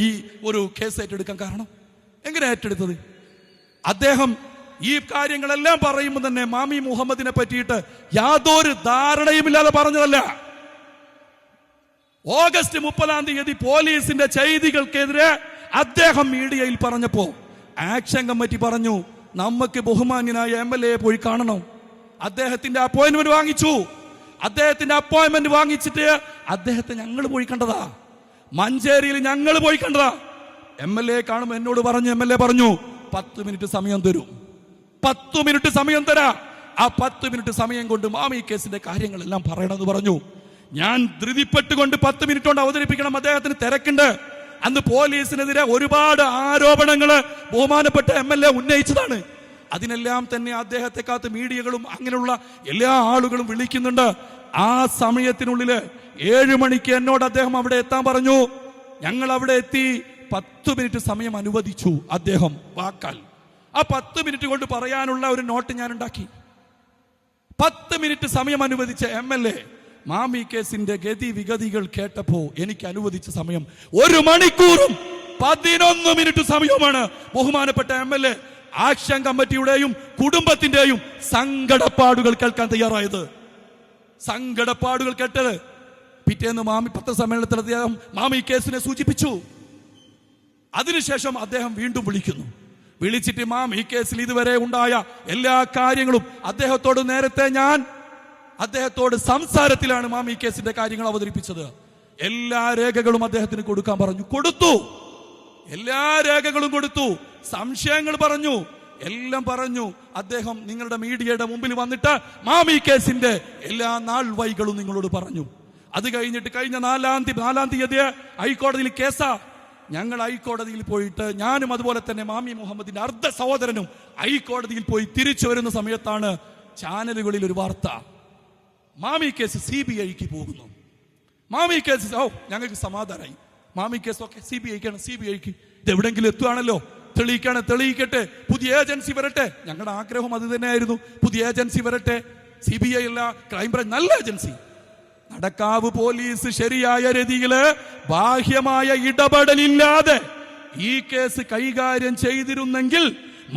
ഈ ഒരു കേസ് ഏറ്റെടുക്കാൻ കാരണം? എങ്ങനെ ഏറ്റെടുത്തത്? അദ്ദേഹം ഈ കാര്യങ്ങളെല്ലാം പറയുമ്പോൾ തന്നെ മാമി മുഹമ്മദിനെ പറ്റിയിട്ട് യാതൊരു ധാരണയുമില്ലാതെ പറഞ്ഞതല്ല. ഓഗസ്റ്റ് 30 പോലീസിന്റെ ചെയ്തികൾക്കെതിരെ അദ്ദേഹം മീഡിയയിൽ പറഞ്ഞപ്പോ ആക്ഷൻ കമ്മിറ്റി പറഞ്ഞു, നമുക്ക് ബഹുമാന്യനായ MLA പോയി കാണണം. അദ്ദേഹത്തിന്റെ അപ്പോയിന്റ്മെന്റ് വാങ്ങിച്ചു. അദ്ദേഹത്തിന്റെ അപ്പോയിന്റ്മെന്റ് വാങ്ങിച്ചിട്ട് അദ്ദേഹത്തെ ഞങ്ങൾ പോയി കണ്ടതാ. മഞ്ചേരിയിൽ ഞങ്ങൾ പോയി കണ്ടതാ. MLA കാണുമ്പോൾ എന്നോട് പറഞ്ഞു, MLA പറഞ്ഞു 10 മിനിറ്റ് സമയം തരും, 10 മിനിറ്റ് സമയം തരാ. ആ 10 മിനിറ്റ് സമയം കൊണ്ട് മാമി കേസിന്റെ കാര്യങ്ങളെല്ലാം പറയണമെന്ന് പറഞ്ഞു. ഞാൻ ധൃതിപ്പെട്ടുകൊണ്ട് 10 മിനിറ്റ് കൊണ്ട് അവതരിപ്പിക്കണം. അദ്ദേഹത്തിന് തിരക്കുണ്ട്. അന്ന് പോലീസിനെതിരെ ഒരുപാട് ആരോപണങ്ങൾ ബഹുമാനപ്പെട്ട MLA ഉന്നയിച്ചതാണ്. അതിനെല്ലാം തന്നെ അദ്ദേഹത്തെ കാത്ത് മീഡിയകളും അങ്ങനെയുള്ള എല്ലാ ആളുകളും വിളിക്കുന്നുണ്ട്. ആ സമയത്തിനുള്ളില് 7 മണിക്ക് എന്നോട് അദ്ദേഹം അവിടെ എത്താൻ പറഞ്ഞു. ഞങ്ങൾ അവിടെ എത്തി. 10 മിനിറ്റ് സമയം അനുവദിച്ചു അദ്ദേഹം വാക്കാൽ. ആ 10 മിനിറ്റ് കൊണ്ട് പറയാനുള്ള ഒരു നോട്ട് ഞാൻ ഉണ്ടാക്കി. 10 മിനിറ്റ് സമയം അനുവദിച്ച MLA മാമി കേസിന്റെ ഗതി വിഗതികൾ കേട്ടപ്പോ എനിക്ക് അനുവദിച്ച സമയം 1 മണിക്കൂറും 11 മിനിറ്റ് സമയവുമാണ്. ബഹുമാനപ്പെട്ട MLA ആക്ഷൻ കമ്മിറ്റിയുടെയും കുടുംബത്തിന്റെയും സങ്കടപ്പാടുകൾ കേൾക്കാൻ തയ്യാറായത്. സങ്കടപ്പാടുകൾ കേട്ടത് പിറ്റേന്ന് മാമി പത്രസമ്മേളനത്തിൽ അദ്ദേഹം മാമി കേസിനെ സൂചിപ്പിച്ചു. അതിനുശേഷം അദ്ദേഹം വീണ്ടും വിളിച്ചിട്ട് മാമി കേസിൽ ഇതുവരെ ഉണ്ടായ എല്ലാ കാര്യങ്ങളും അദ്ദേഹത്തോട് സംസാരത്തിലാണ് മാമി കേസിന്റെ കാര്യങ്ങൾ അവതരിപ്പിച്ചത്. എല്ലാ രേഖകളും അദ്ദേഹത്തിന് കൊടുക്കാൻ പറഞ്ഞു. കൊടുത്തു. എല്ലാ രേഖകളും കൊടുത്തു. സംശയങ്ങൾ പറഞ്ഞു, എല്ലാം പറഞ്ഞു. അദ്ദേഹം നിങ്ങളുടെ മീഡിയയുടെ മുമ്പിൽ വന്നിട്ട് മാമി കേസിന്റെ എല്ലാ നാൾ വൈകളും നിങ്ങളോട് പറഞ്ഞു. അത് കഴിഞ്ഞിട്ട് കഴിഞ്ഞ 4-ാം തീയതി ഹൈക്കോടതിയിൽ കേസാ. ഞങ്ങൾ ഹൈക്കോടതിയിൽ പോയിട്ട് ഞാനും അതുപോലെ തന്നെ മാമി മുഹമ്മദിന്റെ അർദ്ധ സഹോദരനും ഹൈക്കോടതിയിൽ പോയി തിരിച്ചു വരുന്ന സമയത്താണ് ചാനലുകളിൽ ഒരു വാർത്ത, മാമി കേസ് CBIക്ക് പോകുന്നു. മാമി കേസ് ഞങ്ങൾക്ക് സമാധാനമായി. മാമി കേസ് ഒക്കെ CBIക്ക് ഇത് എവിടെങ്കിലും എത്തുകയാണല്ലോ, തെളിയിക്കട്ടെ, പുതിയ ഏജൻസി വരട്ടെ. ഞങ്ങളുടെ ആഗ്രഹം അത് തന്നെയായിരുന്നു, പുതിയ ഏജൻസി വരട്ടെ. CBI അല്ല, ക്രൈംബ്രാഞ്ച് നല്ല ഏജൻസി. നടക്കാവ് പോലീസ് ശരിയായ രീതിയില് ബാഹ്യമായ ഇടപെടലില്ലാതെ ഈ കേസ് കൈകാര്യം ചെയ്തിരുന്നെങ്കിൽ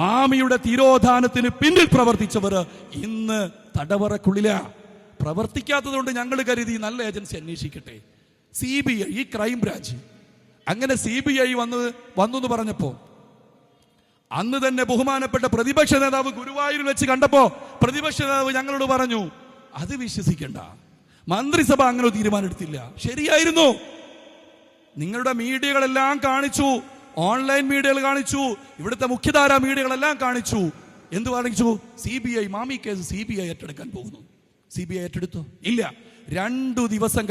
മാമിയുടെ തിരോധാനത്തിന് പിന്നിൽ പ്രവർത്തിച്ചവർ ഇന്ന് തടവറക്കുള്ളില. പ്രവർത്തിക്കാത്തതുകൊണ്ട് ഞങ്ങൾ കരുതി നല്ല ഏജൻസി അന്വേഷിക്കട്ടെ. CBI, ഈ ക്രൈംബ്രാഞ്ച് അങ്ങനെ CBI വന്നു എന്ന് പറഞ്ഞപ്പോ അന്ന് തന്നെ ബഹുമാനപ്പെട്ട പ്രതിപക്ഷ നേതാവ് ഗുരുവായൂരിൽ വെച്ച് കണ്ടപ്പോ പ്രതിപക്ഷ നേതാവ് ഞങ്ങളോട് പറഞ്ഞു, അത് വിശ്വസിക്കണ്ട, മന്ത്രിസഭ അങ്ങനെ ഒരു തീരുമാനം എടുത്തില്ല. ശരിയായിരുന്നു. നിങ്ങളുടെ മീഡിയകളെല്ലാം കാണിച്ചു, ഓൺലൈൻ മീഡിയകൾ കാണിച്ചു, ഇവിടുത്തെ മുഖ്യധാരാ മീഡിയകളെല്ലാം കാണിച്ചു. എന്ത് കാണിച്ചു? CBI മാമി കേസ് CBI ഏറ്റെടുക്കാൻ പോകുന്നു. CBI ഏറ്റെടുത്തോ? ഇല്ല. 2 ദിവസം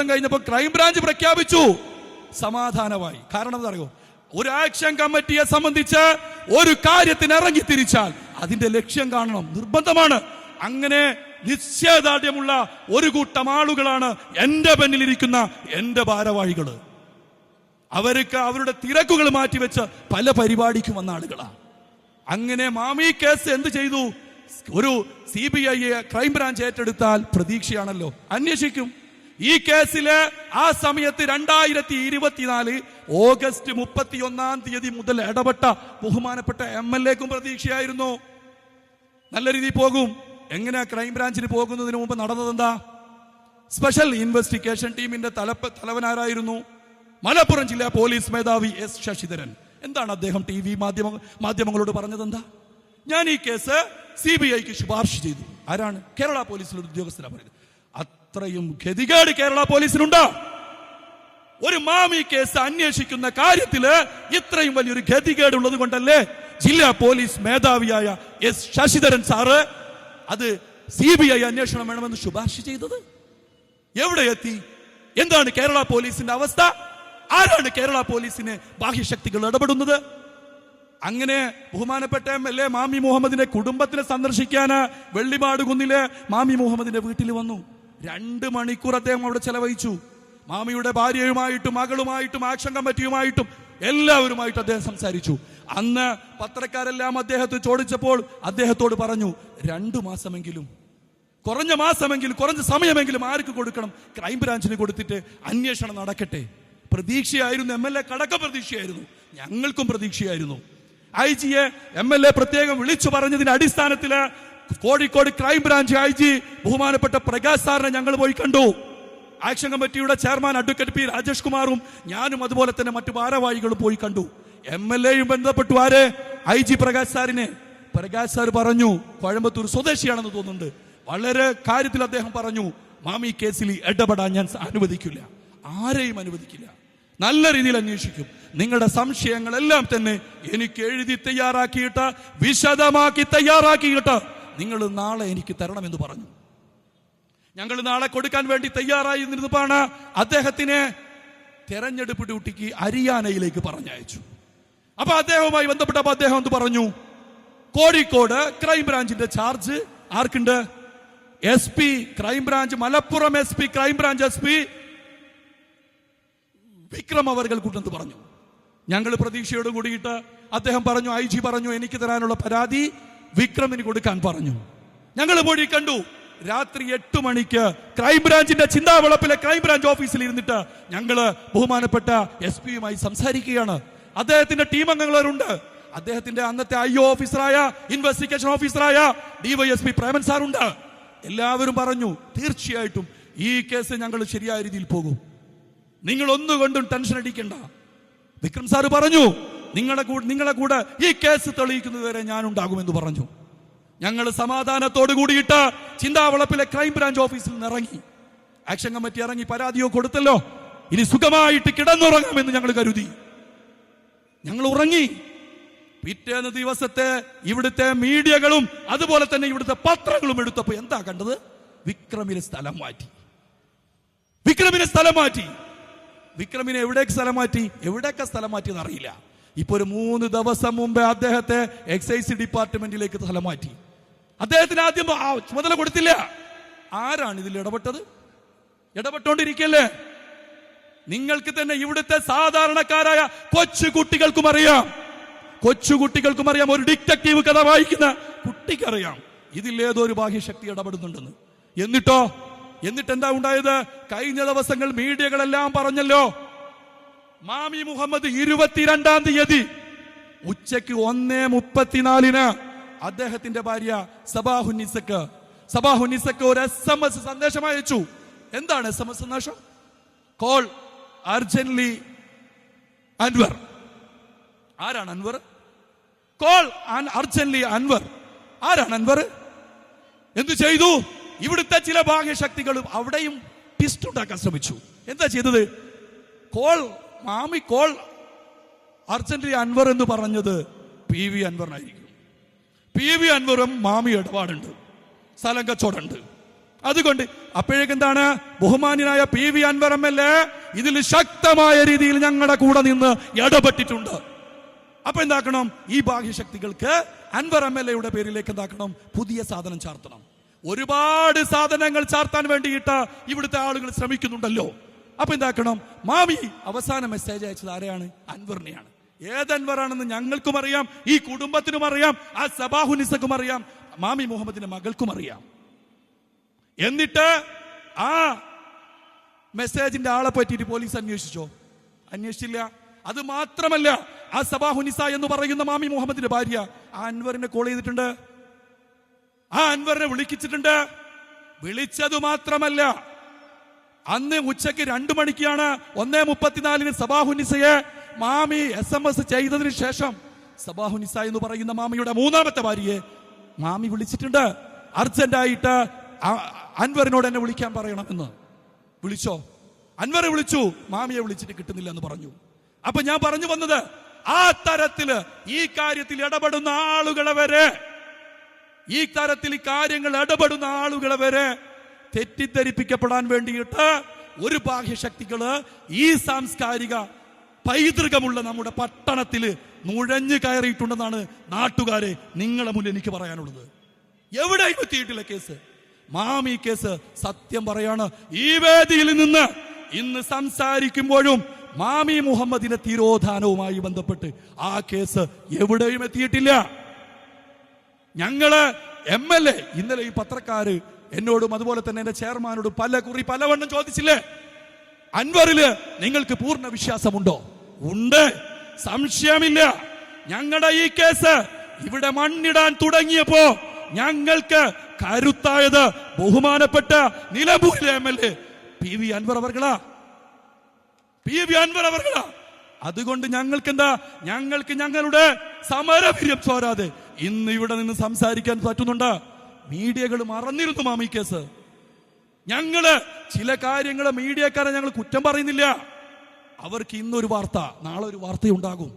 കഴിഞ്ഞപ്പോൾ ക്രൈംബ്രാഞ്ച് പ്രഖ്യാപിച്ചു സമാധാനമായി. കാരണം എന്താ അറിയോ? ഒരു ആക്ഷൻ കമ്മിറ്റിയെ സംബന്ധിച്ച് ഒരു കാര്യത്തിന് ഇറങ്ങി തിരിച്ചാൽ അതിന്റെ ലക്ഷ്യം കാണണം, നിർബന്ധമാണ്. അങ്ങനെ നിശ്ചയദാർഢ്യമുള്ള ഒരു കൂട്ടം ആളുകളാണ് എന്റെ പിന്നിലിരിക്കുന്ന എന്റെ ഭാരവാഹികള്. അവർക്ക് അവരുടെ തിരക്കുകൾ മാറ്റിവെച്ച് പല പരിപാടിക്കും വന്ന ആളുകളാണ്. അങ്ങനെ മാമി കേസ് എന്ത് ചെയ്തു? ഒരു CBI ക്രൈംബ്രാഞ്ച് ഏറ്റെടുത്താൽ പ്രതീക്ഷയാണല്ലോ, അന്വേഷിക്കും. ഈ കേസില് ആ സമയത്ത് 2024 ഓഗസ്റ്റ് 31 മുതൽ ഇടപെട്ട ബഹുമാനപ്പെട്ട MLAക്കും പ്രതീക്ഷയായിരുന്നു നല്ല രീതിയിൽ പോകും. എങ്ങനെയാ ക്രൈംബ്രാഞ്ചിന് പോകുന്നതിന് മുമ്പ് നടന്നതെന്താ? സ്പെഷ്യൽ ഇൻവെസ്റ്റിഗേഷൻ ടീമിന്റെ തലവനാരായിരുന്നു മലപ്പുറം ജില്ലാ പോലീസ് മേധാവി S. ശശിധരൻ. എന്താണ് അദ്ദേഹം TV മാധ്യമങ്ങളോട് പറഞ്ഞത്? എന്താ? ഞാൻ ഈ കേസ് CBIക്ക് ശുപാർശ ചെയ്തു. ആരാണ്? കേരള പോലീസിലെ ഉദ്യോഗസ്ഥരാണ് പറയുന്നത്. അത്രയും ഗതികേട് കേരള പോലീസിനുണ്ടോ? ഒരു മാമി കേസ് അന്വേഷിക്കുന്ന കാര്യത്തില് ഇത്രയും വലിയൊരു ഗതികേട് ഉള്ളത് കൊണ്ടല്ലേ ജില്ലാ പോലീസ് മേധാവിയായ S. ശശിധരൻ സാറ് അത് CBI അന്വേഷണം വേണമെന്ന് ശുപാർശ ചെയ്തത്? എവിടെ എത്തി? എന്താണ് കേരള പോലീസിന്റെ അവസ്ഥ? ആരാണ് കേരള പോലീസിന് ബാഹ്യശക്തികൾ ഇടപെടുന്നത്? അങ്ങനെ ബഹുമാനപ്പെട്ട MLA മാമി മുഹമ്മദിന്റെ കുടുംബത്തിനെ സന്ദർശിക്കാൻ വെള്ളിമാട് കുന്നിലെ മാമി മുഹമ്മദിന്റെ വീട്ടിൽ വന്നു. 2 മണിക്കൂർ അദ്ദേഹം അവിടെ ചെലവഴിച്ചു. മാമിയുടെ ഭാര്യയുമായിട്ടും മകളുമായിട്ടും ആക്ഷൻ കമ്മിറ്റിയുമായിട്ടും എല്ലാവരുമായിട്ട് അദ്ദേഹം സംസാരിച്ചു. അന്ന് പത്രക്കാരെല്ലാം അദ്ദേഹത്തെ ചോദിച്ചപ്പോൾ അദ്ദേഹത്തോട് പറഞ്ഞു, 2 മാസമെങ്കിലും, കുറഞ്ഞ സമയമെങ്കിലും ആർക്ക് കൊടുക്കണം? ക്രൈംബ്രാഞ്ചിന് കൊടുത്തിട്ട് അന്വേഷണം നടക്കട്ടെ. പ്രതീക്ഷയായിരുന്നു. MLA കടക്ക പ്രതീക്ഷയായിരുന്നു. ഞങ്ങൾക്കും പ്രതീക്ഷയായിരുന്നു. IG MLA പ്രത്യേകം വിളിച്ചു പറഞ്ഞതിന്റെ അടിസ്ഥാനത്തില് കോഴിക്കോട് ക്രൈംബ്രാഞ്ച് IG ബഹുമാനപ്പെട്ട പ്രകാശ് സാറിനെ ഞങ്ങൾ പോയി കണ്ടു. ആക്ഷൻ കമ്മിറ്റിയുടെ ചെയർമാൻ അഡ്വക്കേറ്റ് P. രാജേഷ് കുമാറും ഞാനും അതുപോലെ തന്നെ മറ്റു ഭാരവാഹികളും പോയി കണ്ടു. MLAയും ബന്ധപ്പെട്ടു. ആരെ? IG പ്രകാശ് സാറിനെ. പ്രകാശ് സാർ പറഞ്ഞു, കോയമ്പത്തൂർ സ്വദേശിയാണെന്ന് തോന്നുന്നുണ്ട്, വളരെ കാര്യത്തിൽ അദ്ദേഹം പറഞ്ഞു, മാമി കേസിൽ ഇടപെടാൻ ഞാൻ അനുവദിക്കില്ല, ആരെയും അനുവദിക്കില്ല, നല്ല രീതിയിൽ അന്വേഷിക്കും. നിങ്ങളുടെ സംശയങ്ങളെല്ലാം തന്നെ എനിക്ക് എഴുതി തയ്യാറാക്കിയിട്ട് വിശദമാക്കി തയ്യാറാക്കിയിട്ട് നിങ്ങൾ നാളെ എനിക്ക് തരണമെന്ന് പറഞ്ഞു. ഞങ്ങൾ നാളെ കൊടുക്കാൻ വേണ്ടി തയ്യാറായി നിന്നപ്പോഴാണ് അദ്ദേഹത്തിനെ തെരഞ്ഞെടുപ്പ് ഡ്യൂട്ടിക്ക് ഹരിയാനയിലേക്ക് പറഞ്ഞയച്ചു. അപ്പൊ അദ്ദേഹവുമായി ബന്ധപ്പെട്ടപ്പോൾ അദ്ദേഹം എന്ത് പറഞ്ഞു? കോഴിക്കോട് ക്രൈംബ്രാഞ്ചിന്റെ ചാർജ് ആർക്കുണ്ട്? SP crime branch, Malappuram SP crime branch SP Vikram അവർകൾക്കുണ്ടെന്ന് പറഞ്ഞു. ഞങ്ങൾ പ്രതീക്ഷയോട് കൂടിയിട്ട് അദ്ദേഹം പറഞ്ഞു, IG പറഞ്ഞു, എനിക്ക് തരാനുള്ള പരാതി വിക്രമിന് കൊടുക്കാൻ പറഞ്ഞു. ഞങ്ങൾ പോയി കണ്ടു. രാത്രി 8 മണിക്ക് ക്രൈംബ്രാഞ്ചിന്റെ ചിന്താവളപ്പിലെ ക്രൈംബ്രാഞ്ച് ഓഫീസിൽ ഇരുന്നിട്ട് ഞങ്ങള് ബഹുമാനപ്പെട്ട SP-യുമായി സംസാരിക്കുകയാണ്. അദ്ദേഹത്തിന്റെ ടീം അംഗങ്ങളുണ്ട്. അദ്ദേഹത്തിന്റെ അന്നത്തെ IO ഓഫീസറായ, ഇൻവെസ്റ്റിഗേഷൻ ഓഫീസറായ DYSP പ്രേമൻ സാറുണ്ട്. എല്ലാവരും പറഞ്ഞു, തീർച്ചയായിട്ടും ഈ കേസ് ഞങ്ങൾ ശരിയായ രീതിയിൽ പോകും, നിങ്ങൾ ഒന്നുകൊണ്ടും ടെൻഷൻ അടിക്കണ്ട. വിക്രം സാറ് പറഞ്ഞു, നിങ്ങളെ കൂടെ ഈ കേസ് തെളിയിക്കുന്നതുവരെ ഞാൻ ഉണ്ടാകുമെന്ന് പറഞ്ഞു. ഞങ്ങൾ സമാധാനത്തോട് കൂടിയിട്ട് ചിന്താവളപ്പിലെ ക്രൈംബ്രാഞ്ച് ഓഫീസിൽ നിന്ന് ഇറങ്ങി. ആക്ഷൻ കമ്മിറ്റി ഇറങ്ങി, പരാതിയോ കൊടുത്തല്ലോ, ഇനി സുഖമായിട്ട് കിടന്നുറങ്ങാമെന്ന് ഞങ്ങൾ കരുതി. ഞങ്ങൾ ഉറങ്ങി. പിറ്റേന്ന് ദിവസത്തെ ഇവിടുത്തെ മീഡിയകളും അതുപോലെ തന്നെ ഇവിടുത്തെ പത്രങ്ങളും എടുത്തപ്പോൾ എന്താ കണ്ടത്? വിക്രമിനെ സ്ഥലം മാറ്റി. വിക്രമിനെ എവിടേക്ക് സ്ഥലം മാറ്റി, എവിടെയൊക്കെ സ്ഥലം മാറ്റിയെന്ന് അറിയില്ല. ഇപ്പൊ ഒരു 3 ദിവസം മുമ്പേ അദ്ദേഹത്തെ എക്സൈസ് ഡിപ്പാർട്ട്മെന്റിലേക്ക് സ്ഥലം മാറ്റി. അദ്ദേഹത്തിന് ആദ്യം ചുമതല കൊടുത്തില്ല. ആരാണ് ഇതിൽ ഇടപെട്ടത്? ഇടപെട്ടോണ്ടിരിക്കല്ലേ? നിങ്ങൾക്ക് തന്നെ ഇവിടുത്തെ സാധാരണക്കാരായ കൊച്ചുകുട്ടികൾക്കും അറിയാം, ഒരു ഡിറ്റക്റ്റീവ് കഥ വായിക്കുന്ന കുട്ടിക്കറിയാം ഇതിൽ ഏതോ ഒരു ബാഹ്യശക്തി ഇടപെടുന്നുണ്ടെന്ന്. എന്നിട്ട് എന്താ ഉണ്ടായത്? കഴിഞ്ഞ ദിവസങ്ങൾ മീഡിയകളെല്ലാം പറഞ്ഞല്ലോ, മാമി മുഹമ്മദ് 22-ാം തീയതി ഉച്ചയ്ക്ക് 1:34 അദ്ദേഹത്തിന്റെ ഭാര്യ സബാഹുന്നിസക്ക് ഒരു SMS സന്ദേശം അയച്ചു. എന്താണ് SMS സന്ദേശം? Call urgently Anwar. ആരാണ് അൻവർ? Call urgently Anwar. ആരാണ് അൻവർ? എന്തു ചെയ്തു? ഇവിടുത്തെ ചില ബാഹ്യശക്തികളും അവിടെയും ട്വിസ്റ്റ് ഉണ്ടാക്കാൻ ശ്രമിച്ചു. എന്താ ചെയ്തത്? മാമി കോൾ അർജന്റ്ലി അൻവർ എന്ന് പറഞ്ഞത് PV അൻവറിനായിരിക്കും. PV അൻവറും മാമി ഇടപാടുണ്ട്, സ്ഥലം കച്ചവടമുണ്ട്. അതുകൊണ്ട് അപ്പോഴേക്കെന്താണ്, ബഹുമാന്യനായ PV അൻവർ MLA ഇതിൽ ശക്തമായ രീതിയിൽ ഞങ്ങളുടെ കൂടെ നിന്ന് ഇടപെട്ടിട്ടുണ്ട്. അപ്പൊ എന്താക്കണം? ഈ ബാഹ്യശക്തികൾക്ക് അൻവർ MLA പേരിലേക്ക് എന്താക്കണം? പുതിയ സാധനം ചാർത്തണം. ഒരുപാട് സാധനങ്ങൾ ചാർത്താൻ വേണ്ടിയിട്ട് ഇവിടുത്തെ ആളുകൾ ശ്രമിക്കുന്നുണ്ടല്ലോ. അപ്പൊ എന്താക്കണം? മാമി അവസാന മെസ്സേജ് അയച്ചത് ആരെയാണ്? അൻവറിനെയാണ്. ഏതൻവറാണെന്ന് ഞങ്ങൾക്കും അറിയാം, ഈ കുടുംബത്തിനും അറിയാം, ആ സബാഹുനിസക്കും അറിയാം, മാമി മുഹമ്മദിന്റെ മകൾക്കും അറിയാം. എന്നിട്ട് ആ മെസ്സേജിന്റെ ആളെ പറ്റിയിട്ട് പോലീസ് അന്വേഷിച്ചോ? അന്വേഷിച്ചില്ല. അത് മാത്രമല്ല, ആ സബാഹുനിസ എന്ന് പറയുന്ന മാമി മുഹമ്മദിന്റെ ഭാര്യ ആ അൻവറിനെ കോൾ ചെയ്തിട്ടുണ്ട്, ആ അൻവറിനെ വിളിച്ചിട്ടുണ്ട്. വിളിച്ചതു മാത്രമല്ല, അന്ന് ഉച്ചയ്ക്ക് 2 മണിക്കാണ് 1:34 സബാഹുനിസയെ മാമി SMS ചെയ്തതിന് ശേഷം സബാഹുനിസ എന്ന് പറയുന്ന മാമിയുടെ 3ാമത്തെ ഭാര്യയെ മാമി വിളിച്ചിട്ടുണ്ട്. അർജന്റായിട്ട് അൻവറിനോട് എന്നെ വിളിക്കാൻ പറയണമെന്ന്. വിളിച്ചോ? അൻവറെ വിളിച്ചു, മാമിയെ വിളിച്ചിട്ട് കിട്ടുന്നില്ല എന്ന് പറഞ്ഞു. അപ്പൊ ഞാൻ പറഞ്ഞു വന്നത്, ആ തരത്തില് ഈ കാര്യത്തിൽ ഇടപെടുന്ന ആളുകളെ വരെ, ഈ തരത്തിൽ ഈ കാര്യങ്ങൾ ഇടപെടുന്ന ആളുകളെ വരെ തെറ്റിദ്ധരിപ്പിക്കപ്പെടാൻ വേണ്ടിയിട്ട് ഒരു ബാഹ്യശക്തികള് ഈ സാംസ്കാരിക പൈതൃകമുള്ള നമ്മുടെ പട്ടണത്തിൽ നുഴഞ്ഞു കയറിയിട്ടുണ്ടെന്നാണ് നാട്ടുകാരെ നിങ്ങളെ മുന്നിൽ എനിക്ക് പറയാനുള്ളത്. എവിടെയും എത്തിയിട്ടില്ല കേസ്. മാമി കേസ് സത്യം പറയാണ്, ഈ വേദിയിൽ നിന്ന് ഇന്ന് സംസാരിക്കുമ്പോഴും മാമി മുഹമ്മദിന്റെ തിരോധാനവുമായി ബന്ധപ്പെട്ട് ആ കേസ് എവിടെയും എത്തിയിട്ടില്ല. ഞങ്ങള് MLA ഇന്നലെ ഈ പത്രക്കാര് എന്നോടും അതുപോലെ തന്നെ എന്റെ ചെയർമാനോടും പലവണ്ണം ചോദിച്ചില്ലേ, അൻവറില് നിങ്ങൾക്ക് പൂർണ്ണ വിശ്വാസമുണ്ടോ? ഉണ്ട്, സംശയമില്ല. ഞങ്ങളുടെ ഈ കേസ് ഇവിടെ മണ്ണിടാൻ തുടങ്ങിയപ്പോ ഞങ്ങൾക്ക് കരുത്തായത് ബഹുമാനപ്പെട്ട നിലമ്പൂരിലെ MLA PV അൻവർ അവർകളാ. അതുകൊണ്ട് ഞങ്ങൾക്ക് ഞങ്ങളുടെ സമരവീര്യം ചോരാതെ ഇന്ന് ഇവിടെ നിന്ന് സംസാരിക്കാൻ പറ്റുന്നുണ്ട്. മീഡിയകൾ മറന്നിരുന്നു മാമി കേസ്. ഞങ്ങള് ചില കാര്യങ്ങൾ മീഡിയക്കാരെ ഞങ്ങൾ കുറ്റം പറയുന്നില്ല. അവർക്ക് ഇന്നൊരു വാർത്ത, നാളെ ഒരു വാർത്തയുണ്ടാകും.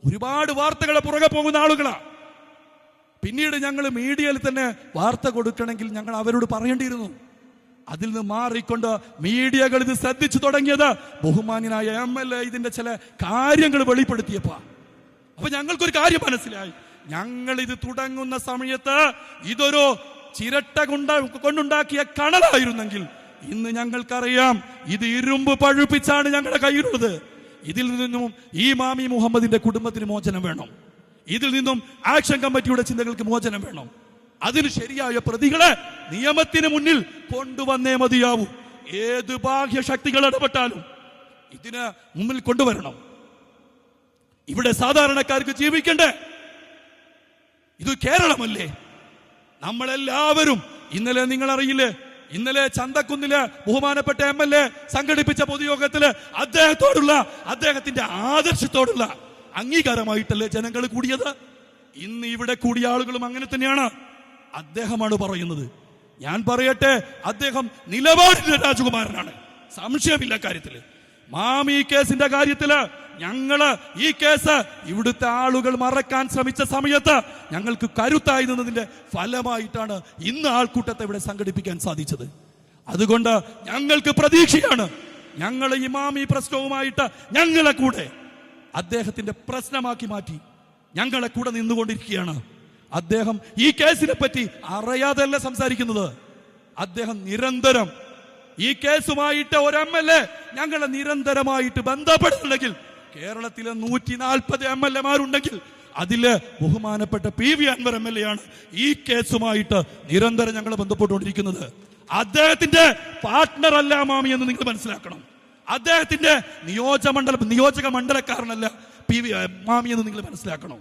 ഒരുപാട് വാർത്തകളെ പുറകെ പോകുന്ന ആളുകളാ. പിന്നീട് ഞങ്ങൾ മീഡിയയിൽ തന്നെ വാർത്ത കൊടുക്കണമെങ്കിൽ ഞങ്ങൾ അവരോട് പറയേണ്ടിയിരുന്നു. അതിൽ നിന്ന് മാറിക്കൊണ്ട് മീഡിയകൾ ഇത് ശ്രദ്ധിച്ചു തുടങ്ങിയത് ബഹുമാന്യനായ MLA ഇതിന്റെ ചില കാര്യങ്ങൾ വെളിപ്പെടുത്തിയപ്പോ. അപ്പൊ ഞങ്ങൾക്കൊരു കാര്യം മനസ്സിലായി, ഞങ്ങൾ ഇത് തുടങ്ങുന്ന സമയത്ത് ഇതൊരു ചിരട്ട കൊണ്ടുണ്ടാക്കിയ കണലായിരുന്നെങ്കിൽ ഇന്ന് ഞങ്ങൾക്കറിയാം ഇത് ഇരുമ്പ് പഴുപ്പിച്ചാണ് ഞങ്ങളുടെ കയ്യിലുള്ളത്. ഇതിൽ നിന്നും ഈ മാമി മുഹമ്മദിന്റെ കുടുംബത്തിന് മോചനം വേണം. ഇതിൽ നിന്നും ആക്ഷൻ കമ്മിറ്റിയുടെ ചിന്തകൾക്ക് മോചനം വേണം. അതിന് ശരിയായ പ്രതികളെ നിയമത്തിന് മുന്നിൽ കൊണ്ടുവന്നേ മതിയാവൂ. ഏത് ബാഹ്യശക്തികൾ ഇടപെട്ടാലും ഇതിന് മുന്നിൽ കൊണ്ടുവരണം. ഇവിടെ സാധാരണക്കാർക്ക് ജീവിക്കണ്ടേ? ഇത് കേരളമല്ലേ? നമ്മളെല്ലാവരും ഇന്നലെ നിങ്ങൾ അറിയില്ലേ, ഇന്നലെ ചന്തക്കുന്നില് ബഹുമാനപ്പെട്ട MLA സംഘടിപ്പിച്ച പൊതുയോഗത്തില് അദ്ദേഹത്തിന്റെ ആദർശത്തോടുള്ള അംഗീകാരമായിട്ടല്ലേ ജനങ്ങൾ കൂടിയത്. ഇന്ന് ഇവിടെ കൂടിയ ആളുകളും അങ്ങനെ തന്നെയാണ്. അദ്ദേഹമാണ് പറയുന്നത്. ഞാൻ പറയട്ടെ, അദ്ദേഹം നിലപാടിന്റെ രാജകുമാരനാണ്, സംശയമില്ല കാര്യത്തില്. മാമി കേസിന്റെ കാര്യത്തില് ഞങ്ങള് ഈ കേസ് ഇവിടുത്തെ ആളുകൾ മറക്കാൻ ശ്രമിച്ച സമയത്ത് ഞങ്ങൾക്ക് കരുത്തായി നിന്നതിന്റെ ഫലമായിട്ടാണ് ഇന്ന് ആൾക്കൂട്ടത്തെ ഇവിടെ സംഘടിപ്പിക്കാൻ സാധിച്ചത്. അതുകൊണ്ട് ഞങ്ങൾക്ക് പ്രതീക്ഷയാണ്, ഞങ്ങൾ ഇമാമി പ്രശ്നവുമായിട്ട് ഞങ്ങളെ കൂടെ അദ്ദേഹത്തിന്റെ പ്രശ്നമാക്കി മാറ്റി ഞങ്ങളെ കൂടെ നിന്നുകൊണ്ടിരിക്കുകയാണ്. അദ്ദേഹം ഈ കേസിനെ പറ്റി അറിയാതല്ല സംസാരിക്കുന്നത്. അദ്ദേഹം നിരന്തരം ഈ കേസുമായിട്ട് ഒരു MLA ഞങ്ങളെ നിരന്തരമായിട്ട് ബന്ധപ്പെടുന്നുണ്ടെങ്കിൽ, കേരളത്തിലെ 140 MLA-മാരുണ്ടെങ്കിൽ അതില് ബഹുമാനപ്പെട്ട PV അൻവർ MLA ആണ് ഈ കേസുമായിട്ട് നിരന്തരം ഞങ്ങൾ ബന്ധപ്പെട്ടുകൊണ്ടിരിക്കുന്നത്. അദ്ദേഹത്തിന്റെ പാർട്ട്ണർ അല്ല മാമി എന്ന് നിങ്ങൾ മനസ്സിലാക്കണം. അദ്ദേഹത്തിന്റെ നിയോജക മണ്ഡലക്കാരനല്ല മാമി എന്ന് നിങ്ങൾ മനസ്സിലാക്കണം.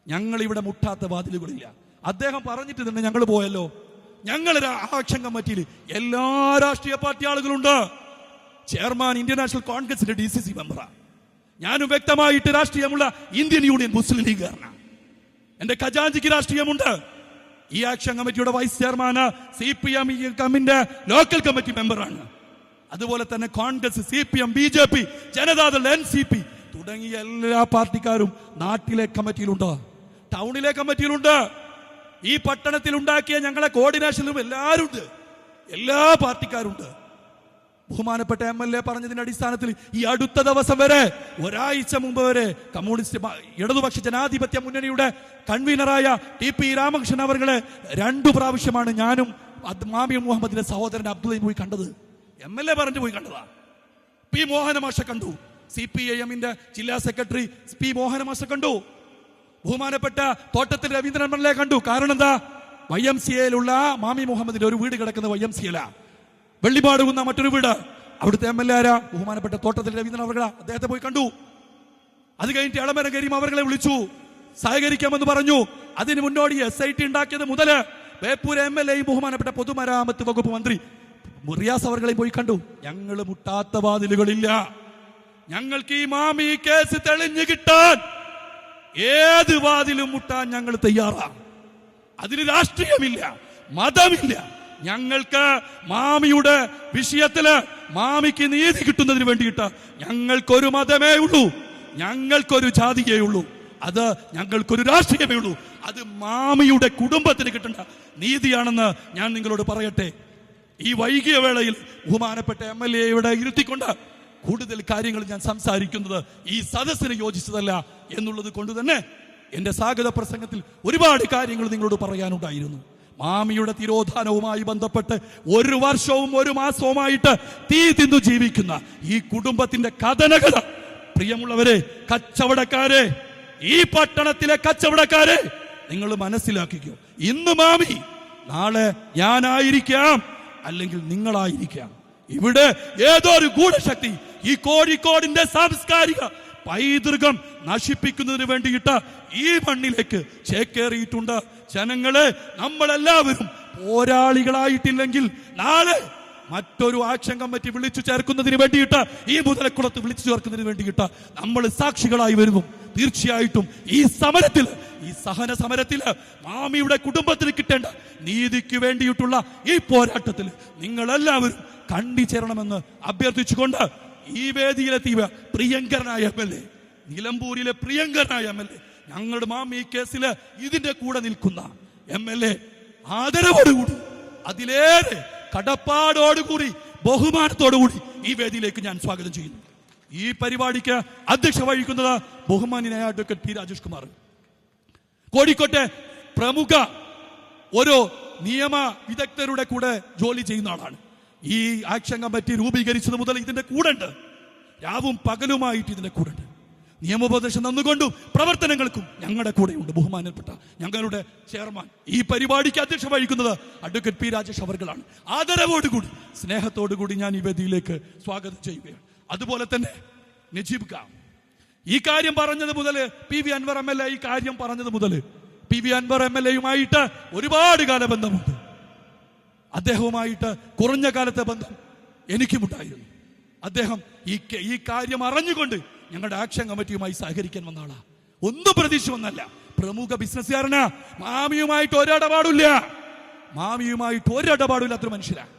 ഞങ്ങൾ ഇവിടെ മുട്ടാത്ത വാതിലുകളില്ല. അദ്ദേഹം പറഞ്ഞിട്ട് തന്നെ ഞങ്ങൾ പോയല്ലോ. ഞങ്ങൾ ആക്ഷൻ കമ്മിറ്റിയിൽ എല്ലാ രാഷ്ട്രീയ പാർട്ടി ആളുകളുണ്ട്. ചെയർമാൻ ഇന്ത്യൻ നാഷണൽ കോൺഗ്രസിന്റെ DCC മെമ്പറാണ്. ഞാനും വ്യക്തമായിട്ട് രാഷ്ട്രീയമുള്ള ഇന്ത്യൻ യൂണിയൻ മുസ്ലിം ലീഗുകാരനാണ്. എന്റെ ഖജാൻജിക്ക് രാഷ്ട്രീയമുണ്ട്. ഈ ആക്ഷൻ കമ്മിറ്റിയുടെ വൈസ് ചെയർമാന് CPM കമ്മിന്റെ ലോക്കൽ കമ്മിറ്റി മെമ്പറാണ്. അതുപോലെ തന്നെ Congress, CPM, BJP, Janata Dal, NCP തുടങ്ങിയ എല്ലാ പാർട്ടിക്കാരും നാട്ടിലെ കമ്മിറ്റിയിലുണ്ട്, ടൗണിലെ കമ്മിറ്റിയിലുണ്ട്, ഈ പട്ടണത്തിൽ ഉണ്ടാക്കിയ ഞങ്ങളെ കോർഡിനേഷനിലും എല്ലാവരും ഉണ്ട്, എല്ലാ പാർട്ടിക്കാരുണ്ട്. ബഹുമാനപ്പെട്ട MLA പറഞ്ഞതിന്റെ അടിസ്ഥാനത്തിൽ ഈ അടുത്ത ദിവസം വരെ, ഒരാഴ്ച മുമ്പ് വരെ കമ്മ്യൂണിസ്റ്റ് ഇടതുപക്ഷ ജനാധിപത്യ മുന്നണിയുടെ കൺവീനറായ TP രാമകൃഷ്ണൻ അവരുടെ 2 പ്രാവശ്യമാണ് ഞാനും മാമി മുഹമ്മദിന്റെ സഹോദരൻ അബ്ദുള്ളയും പോയി കണ്ടത്. MLA പറഞ്ഞു പോയി കണ്ടതാ. P മോഹനമാഷ കണ്ടു. CPIM-ന്റെ ജില്ലാ സെക്രട്ടറി P മോഹനമാഷ കണ്ടു. ബഹുമാനപ്പെട്ട തോട്ടത്തിൽ രവീന്ദ്രൻ MLA കണ്ടു. കാരണം എന്താ? YMCA-യിലുള്ള മാമി മുഹമ്മദിന്റെ ഒരു വീട് കിടക്കുന്ന YMCA-യിലാ. വെള്ളിമാടുകുന്ന മറ്റൊരു വീട്. അവിടുത്തെ MLA ആരാ? ബഹുമാനപ്പെട്ട തോട്ടത്തിൽ രവീന്ദ്രൻ അവർ. അദ്ദേഹത്തെ പോയി കണ്ടു. അത് കഴിഞ്ഞിട്ട് എളമരം കരീം അവരെ വിളിച്ചു, സഹകരിക്കാമെന്ന് പറഞ്ഞു. അതിന് മുന്നോടി SIT ഉണ്ടാക്കിയത് മുതല് ബേപ്പൂർ MLA-യും ബഹുമാനപ്പെട്ട പൊതുമരാമത്ത് വകുപ്പ് മന്ത്രി റിയാസ് അവർകളെയും പോയി കണ്ടു. ഞങ്ങൾ മുട്ടാത്ത വാതിലുകളില്ല. ഞങ്ങൾക്ക് ഈ മാമി കേസ് തെളിഞ്ഞു കിട്ടാൻ ഏത് വാതിലും മുട്ടാൻ ഞങ്ങൾ തയ്യാറാണ്. അതിന് രാഷ്ട്രീയമില്ല, മതമില്ല. ഞങ്ങൾക്ക് മാമിയുടെ വിഷയത്തില് മാമിക്ക് നീതി കിട്ടുന്നതിന് വേണ്ടിയിട്ട് ഞങ്ങൾക്കൊരു മതമേ ഉള്ളൂ, ഞങ്ങൾക്കൊരു ജാതിയേ ഉള്ളൂ, അത് ഞങ്ങൾക്കൊരു രാഷ്ട്രീയമേ ഉള്ളൂ. അത് മാമിയുടെ കുടുംബത്തിന് കിട്ടേണ്ട നീതിയാണെന്ന് ഞാൻ നിങ്ങളോട് പറയട്ടെ. ഈ വൈകിയ വേളയിൽ ബഹുമാനപ്പെട്ട MLA-യുടെ ഇരുത്തിക്കൊണ്ട് കൂടുതൽ കാര്യങ്ങൾ ഞാൻ സംസാരിക്കുന്നത് ഈ സദസ്സിന് യോജിച്ചതല്ല എന്നുള്ളത് കൊണ്ട് തന്നെ എന്റെ സ്വാഗത പ്രസംഗത്തിൽ ഒരുപാട് കാര്യങ്ങൾ നിങ്ങളോട് പറയാനുണ്ടായിരുന്നു. മാമിയുടെ തിരോധാനവുമായി ബന്ധപ്പെട്ട് 1 വർഷവും 1 മാസവുമായിട്ട് തീ തിന്നു ജീവിക്കുന്ന ഈ കുടുംബത്തിന്റെ കഥനകഥ, പ്രിയമുള്ളവരെ, കച്ചവടക്കാരെ, ഈ പട്ടണത്തിലെ കച്ചവടക്കാരെ, നിങ്ങൾ മനസ്സിലാക്കിക്കോ. ഇന്ന് മാമി, നാളെ ഞാനായിരിക്കാം, അല്ലെങ്കിൽ നിങ്ങളായിരിക്കാം. ഇവിടെ ഏതോ ഒരു ഗൂഢശക്തി ഈ കോഴിക്കോടിന്റെ സാംസ്കാരിക പൈതൃകം നശിപ്പിക്കുന്നതിന് വേണ്ടിയിട്ട് ഈ മണ്ണിലേക്ക് ചേക്കേറിയിട്ടുണ്ട്. ജനങ്ങളെ, നമ്മളെല്ലാവരും പോരാളികളായിട്ടില്ലെങ്കിൽ നാളെ മറ്റൊരു ആക്ഷൻ കമ്മിറ്റി വിളിച്ചു ചേർക്കുന്നതിന് വേണ്ടിയിട്ട്, ഈ മുതലക്കുളത്ത് വിളിച്ചു ചേർക്കുന്നതിന് വേണ്ടിയിട്ട് നമ്മൾ സാക്ഷികളായി വരുന്നു. തീർച്ചയായിട്ടും ഈ സമരത്തിൽ, ഈ സഹന സമരത്തിൽ മാമിയുടെ കുടുംബത്തിന് കിട്ടേണ്ട നീതിക്ക് വേണ്ടിയിട്ടുള്ള ഈ പോരാട്ടത്തിൽ നിങ്ങളെല്ലാവരും കണ്ടിച്ചേരണമെന്ന് അഭ്യർത്ഥിച്ചുകൊണ്ട് ഈ വേദിയിലെത്തിയ പ്രിയങ്കരനായ MLA, നിലമ്പൂരിലെ പ്രിയങ്കരനായ MLA, ഞങ്ങളുടെ മാമി കേസില് ഇതിന്റെ കൂടെ നിൽക്കുന്ന MLA, ആദരവോടുകൂടി, അതിലേറെ കടപ്പാടോടുകൂടി, ബഹുമാനത്തോടുകൂടി ഈ വേദിയിലേക്ക് ഞാൻ സ്വാഗതം ചെയ്യുന്നു. ഈ പരിപാടിക്ക് അധ്യക്ഷത വഹിക്കുന്നത് ബഹുമാന്യനായ അഡ്വക്കേറ്റ് P. രാജേഷ് കുമാർ, കോഴിക്കോട്ടെ പ്രമുഖ ഒരു നിയമ വിദഗ്ധരുടെ കൂടെ ജോലി ചെയ്യുന്ന ആളാണ്. ഈ ആക്ഷൻ കമ്മിറ്റി രൂപീകരിച്ചത് മുതൽ ഇതിന്റെ കൂടെ ഉണ്ട്, രാവും പകലുമായിട്ട് ഇതിന്റെ കൂടെ ഉണ്ട്. നിയമോപദേശം തന്നുകൊണ്ടും പ്രവർത്തനങ്ങൾക്കും ഞങ്ങളുടെ കൂടെയുണ്ട് ബഹുമാനപ്പെട്ട ഞങ്ങളുടെ ചെയർമാൻ. ഈ പരിപാടിക്ക് അധ്യക്ഷത വഹിക്കുന്നത് അഡ്വക്കേറ്റ് P. രാജേഷ് അവർകളാണ്. ആദരവോടുകൂടി, സ്നേഹത്തോടുകൂടി ഞാൻ ഈ വേദിയിലേക്ക് സ്വാഗതം ചെയ്യുകയാണ്. അതുപോലെ തന്നെ നജീബ് ഖാൻ ഈ കാര്യം പറഞ്ഞത് മുതൽ, PV അൻവർ MLA ഈ കാര്യം പറഞ്ഞത് മുതൽ PV അൻവർ MLA-യുമായിട്ട് ഒരുപാട് കാല ബന്ധമുണ്ട്. അദ്ദേഹവുമായിട്ട് കുറഞ്ഞ കാലത്തെ ബന്ധം എനിക്കുമുണ്ടായിരുന്നു. അദ്ദേഹം ഈ കാര്യം അറിഞ്ഞുകൊണ്ട് ഞങ്ങളുടെ ആക്ഷൻ കമ്മിറ്റിയുമായി സഹകരിക്കാൻ വന്ന ആളാ. ഒന്നും പ്രതീക്ഷ വന്നല്ല. പ്രമുഖ ബിസിനസ്സുകാരനാ. മാമിയുമായിട്ട് ഒരിടപാടില്ല, മാമിയുമായിട്ട് ഒരിടപാടില്ലാത്തൊരു മനുഷ്യരാണ്.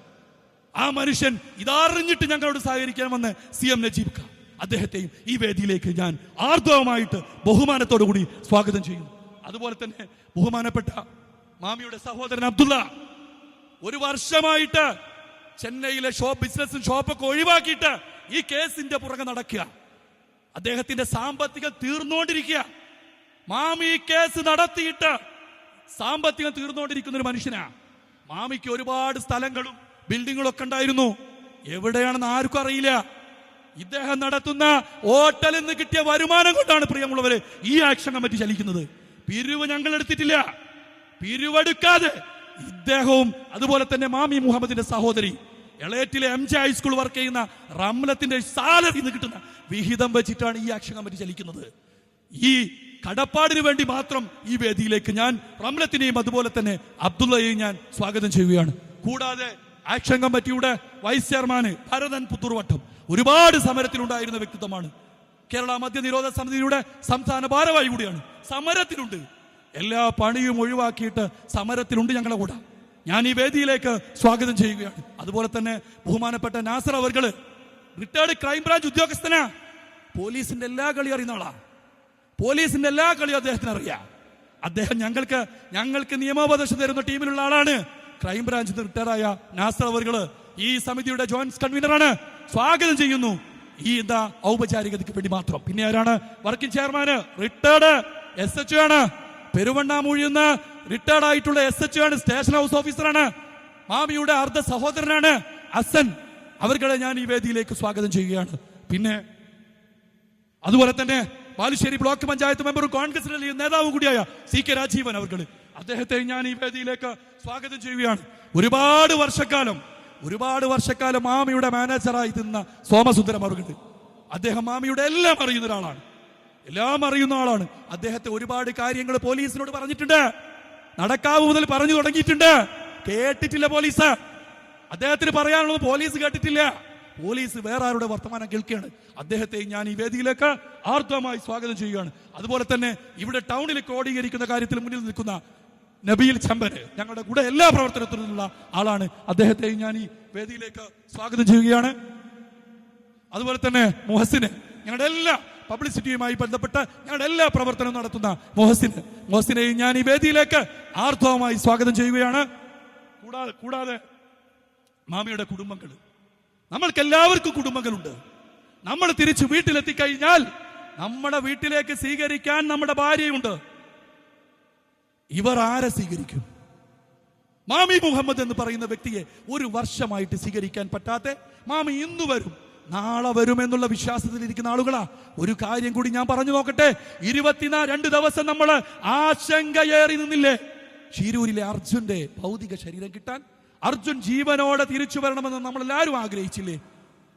ആ മനുഷ്യൻ ഇതറിഞ്ഞിട്ട് ഞങ്ങളോട് സഹകരിക്കാൻ വന്ന CM നജീബ് ഖാൻ, അദ്ദേഹത്തെയും ഈ വേദിയിലേക്ക് ഞാൻ ആർദ്രവമായിട്ട് ബഹുമാനത്തോടു കൂടി സ്വാഗതം ചെയ്യുന്നു. അതുപോലെ തന്നെ ബഹുമാനപ്പെട്ട മാമിയുടെ സഹോദരൻ അബ്ദുള്ള, 1 വർഷമായിട്ട് ചെന്നൈയിലെ ബിസിനസ് ഷോപ്പൊക്കെ ഒഴിവാക്കിയിട്ട് ഈ കേസിന്റെ പുറകെ നടക്കുക. അദ്ദേഹത്തിന്റെ സാമ്പത്തികം തീർന്നുകൊണ്ടിരിക്കുക. മാമി ഈ കേസ് നടത്തിയിട്ട് സാമ്പത്തികം തീർന്നുകൊണ്ടിരിക്കുന്ന ഒരു മനുഷ്യനാ. മാമിക്ക് ഒരുപാട് സ്ഥലങ്ങളും ബിൽഡിങ്ങുകളും ഒക്കെ ഉണ്ടായിരുന്നു. എവിടെയാണെന്ന് ആർക്കും അറിയില്ല. ഇദ്ദേഹം നടത്തുന്ന ഹോട്ടലിൽ നിന്ന് കിട്ടിയ വരുമാനം കൊണ്ടാണ് പ്രിയമുള്ളവരെ ഈ ആക്ഷൻ കമ്മിറ്റി ചലിക്കുന്നത്. പിരിവ് ഞങ്ങൾ എടുത്തിട്ടില്ല. പിരിവെടുക്കാതെ ഇദ്ദേഹവും അതുപോലെ തന്നെ മാമി മുഹമ്മദിന്റെ സഹോദരി എളേറ്റിലെ MJ ഹൈസ്കൂൾ വർക്ക് ചെയ്യുന്ന റംലത്തിന്റെ സാലറിയിൽ നിന്ന് കിട്ടുന്ന വിഹിതം വെച്ചിട്ടാണ് ഈ ആക്ഷൻ കമ്മിറ്റി ചലിക്കുന്നത്. ഈ കടപ്പാടിന് വേണ്ടി മാത്രം ഈ വേദിയിലേക്ക് ഞാൻ റംലത്തിനെയും അതുപോലെ തന്നെ അബ്ദുള്ളയെയും ഞാൻ സ്വാഗതം ചെയ്യുകയാണ്. കൂടാതെ ആക്ഷൻ കമ്മിറ്റിയുടെ വൈസ് ചെയർമാന് ഭരതൻ പുത്തൂർവട്ടം ഒരുപാട് സമരത്തിലുണ്ടായിരുന്ന വ്യക്തിത്വമാണ്. കേരള മദ്യനിരോധക സമിതിയുടെ സംസ്ഥാന ഭാരവാഹി കൂടിയാണ്. സമരത്തിലുണ്ട്. എല്ലാ പണിയും ഒഴിവാക്കിയിട്ട് സമരത്തിലുണ്ട് ഞങ്ങളുടെ കൂടെ. ഞാൻ ഈ വേദിയിലേക്ക് സ്വാഗതം ചെയ്യുകയാണ്. അതുപോലെ തന്നെ ബഹുമാനപ്പെട്ട നാസർ അവർകള് റിട്ടയർഡ് ക്രൈംബ്രാഞ്ച് ഉദ്യോഗസ്ഥനാ. പോലീസിന്റെ എല്ലാ കളിയും അറിയുന്ന ആളാ. പോലീസിന്റെ എല്ലാ കളിയും അദ്ദേഹത്തിന് അറിയാം. അദ്ദേഹം ഞങ്ങൾക്ക് നിയമോപദേശം തരുന്ന ടീമിലുള്ള ആളാണ്. ക്രൈംബ്രാഞ്ചിൽ നിന്ന് റിട്ടയറായ നാസർ അവർകള് ഈ സമിതിയുടെ ജോയിന്റ് കൺവീനറാണ്. സ്വാഗതം ചെയ്യുന്നു. ഈ ഔപചാരികതയ്ക്ക് വേണ്ടി മാത്രം. പിന്നെ ആരാണ്? വർക്കിംഗ് ചെയർമാന് റിട്ടയർഡ് SHO ആണ്. പെരുവണ്ണാമൂഴിന്ന് റിട്ടയർഡ് ആയിട്ടുള്ള SHO ആണ്. സ്റ്റേഷൻ ഹൗസ് ഓഫീസറാണ്. മാമിയുടെ അർദ്ധ സഹോദരനാണ് ഹസൻ. അവർകളെ ഞാൻ ഈ വേദിയിലേക്ക് സ്വാഗതം ചെയ്യുകയാണ്. പിന്നെ അതുപോലെ തന്നെ ബാലുശ്ശേരി ബ്ലോക്ക് പഞ്ചായത്ത് മെമ്പറും കോൺഗ്രസിലെ നേതാവും കൂടിയായ CK രാജീവൻ അവർകള്, അദ്ദേഹത്തെ ഞാൻ ഈ വേദിയിലേക്ക് സ്വാഗതം ചെയ്യുകയാണ്. ഒരുപാട് വർഷക്കാലം മാമിയുടെ മാനേജറായി നിന്ന സോമസുന്ദരം അവർകള്, അദ്ദേഹം മാമിയുടെ എല്ലാം അറിയുന്ന ആളാണ്. അദ്ദേഹത്തെ ഒരുപാട് കാര്യങ്ങൾ പോലീസിനോട് പറഞ്ഞിട്ടുണ്ട്. നടക്കാവ് മുതൽ പറഞ്ഞു തുടങ്ങിയിട്ടുണ്ട്. കേട്ടിട്ടില്ല പോലീസ്. അദ്ദേഹത്തിന് പറയാനുള്ളത് പോലീസ് കേട്ടിട്ടില്ല. പോലീസ് വേറെ ആരുടെ വർത്തമാനം കേൾക്കുകയാണ്. അദ്ദേഹത്തെ ഞാൻ ഈ വേദിയിലേക്ക് ആർദ്രമായി സ്വാഗതം ചെയ്യുകയാണ്. അതുപോലെ തന്നെ ഇവിടെ ടൗണിൽ ക്രോഡീകരിക്കുന്ന കാര്യത്തിൽ മുന്നിൽ നിൽക്കുന്ന നബീൽ ചമ്പന് ഞങ്ങളുടെ കൂടെ എല്ലാ പ്രവർത്തനത്തിലുള്ള ആളാണ്. അദ്ദേഹത്തെ ഞാൻ ഈ വേദിയിലേക്ക് സ്വാഗതം ചെയ്യുകയാണ്. അതുപോലെ തന്നെ മുഹസിന്, ഞങ്ങളുടെ എല്ലാ പബ്ലിസിറ്റിയുമായി ബന്ധപ്പെട്ട് ഞങ്ങളുടെ എല്ലാ പ്രവർത്തനവും നടത്തുന്ന മുഹസിനെയും ഞാൻ ഈ വേദിയിലേക്ക് ആർദ്രമായി സ്വാഗതം ചെയ്യുകയാണ്. കൂടാതെ മാമിയുടെ കുടുംബങ്ങൾ, നമ്മൾക്ക് എല്ലാവർക്കും കുടുംബങ്ങളുണ്ട്. നമ്മൾ തിരിച്ചു വീട്ടിലെത്തിക്കഴിഞ്ഞാൽ നമ്മുടെ വീട്ടിലേക്ക് സ്വീകരിക്കാൻ നമ്മുടെ ഭാര്യയുണ്ട്. ഇവർ ആരെ സ്വീകരിക്കും? മാമി മുഹമ്മദ് എന്ന് പറയുന്ന വ്യക്തിയെ ഒരു വർഷമായിട്ട് സ്വീകരിക്കാൻ പറ്റാത്ത മാമി ഇന്ന് വരും നാളെ വരും എന്നുള്ള വിശ്വാസത്തിൽ ഇരിക്കുന്ന ആളുകളാ. ഒരു കാര്യം കൂടി ഞാൻ പറഞ്ഞു നോക്കട്ടെ. 22 ദിവസം നമ്മൾ ആശങ്കയേറി നിന്നില്ലേ? ഷിരൂരിലെ അർജുന്റെ ഭൗതിക ശരീരം കിട്ടാൻ, അർജുൻ ജീവനോടെ തിരിച്ചു വരണമെന്ന് നമ്മളെല്ലാവരും ആഗ്രഹിച്ചില്ലേ?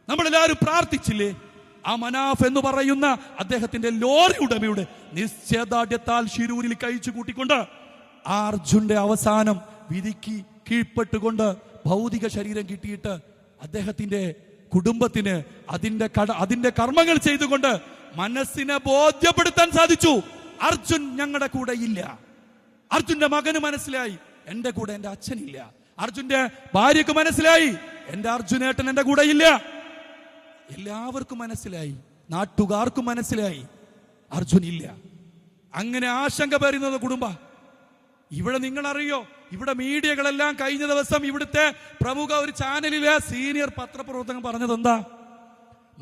നമ്മളെല്ലാവരും പ്രാർത്ഥിച്ചില്ലേ? ആ മനാഫ് എന്ന് പറയുന്ന അദ്ദേഹത്തിന്റെ ലോറി ഉടമയുടെ നിശ്ചയദാർഢ്യത്താൽ ഷിരൂരിൽ കഴിച്ചു കൂട്ടിക്കൊണ്ട് ആ അർജുന്റെ അവസാനം വിധിക്ക് കീഴ്പ്പെട്ടുകൊണ്ട് ഭൗതിക ശരീരം കിട്ടിയിട്ട് അദ്ദേഹത്തിന്റെ കുടുംബത്തിന് അതിന്റെ കർമ്മങ്ങൾ ചെയ്തുകൊണ്ട് മനസ്സിനെ ബോധ്യപ്പെടുത്താൻ സാധിച്ചു. അർജുൻ ഞങ്ങളുടെ കൂടെ ഇല്ല. അർജുന്റെ മകന് മനസ്സിലായി എന്റെ കൂടെ എന്റെ അച്ഛനില്ല. അർജുന്റെ ഭാര്യക്ക് മനസ്സിലായി എന്റെ അർജുനേട്ടൻ എന്റെ കൂടെ ഇല്ല. എല്ലാവർക്കും മനസ്സിലായി, നാട്ടുകാർക്കും മനസ്സിലായി അർജുൻ ഇല്ല. അങ്ങനെ ആശങ്ക പേറുന്നത് കുടുംബ. ഇവിടെ നിങ്ങൾ അറിയോ, ഇവിടെ മീഡിയകളെല്ലാം കഴിഞ്ഞ ദിവസം ഇവിടുത്തെ പ്രമുഖ ഒരു ചാനലിലെ സീനിയർ പത്രപ്രവർത്തകൻ പറഞ്ഞത് എന്താ?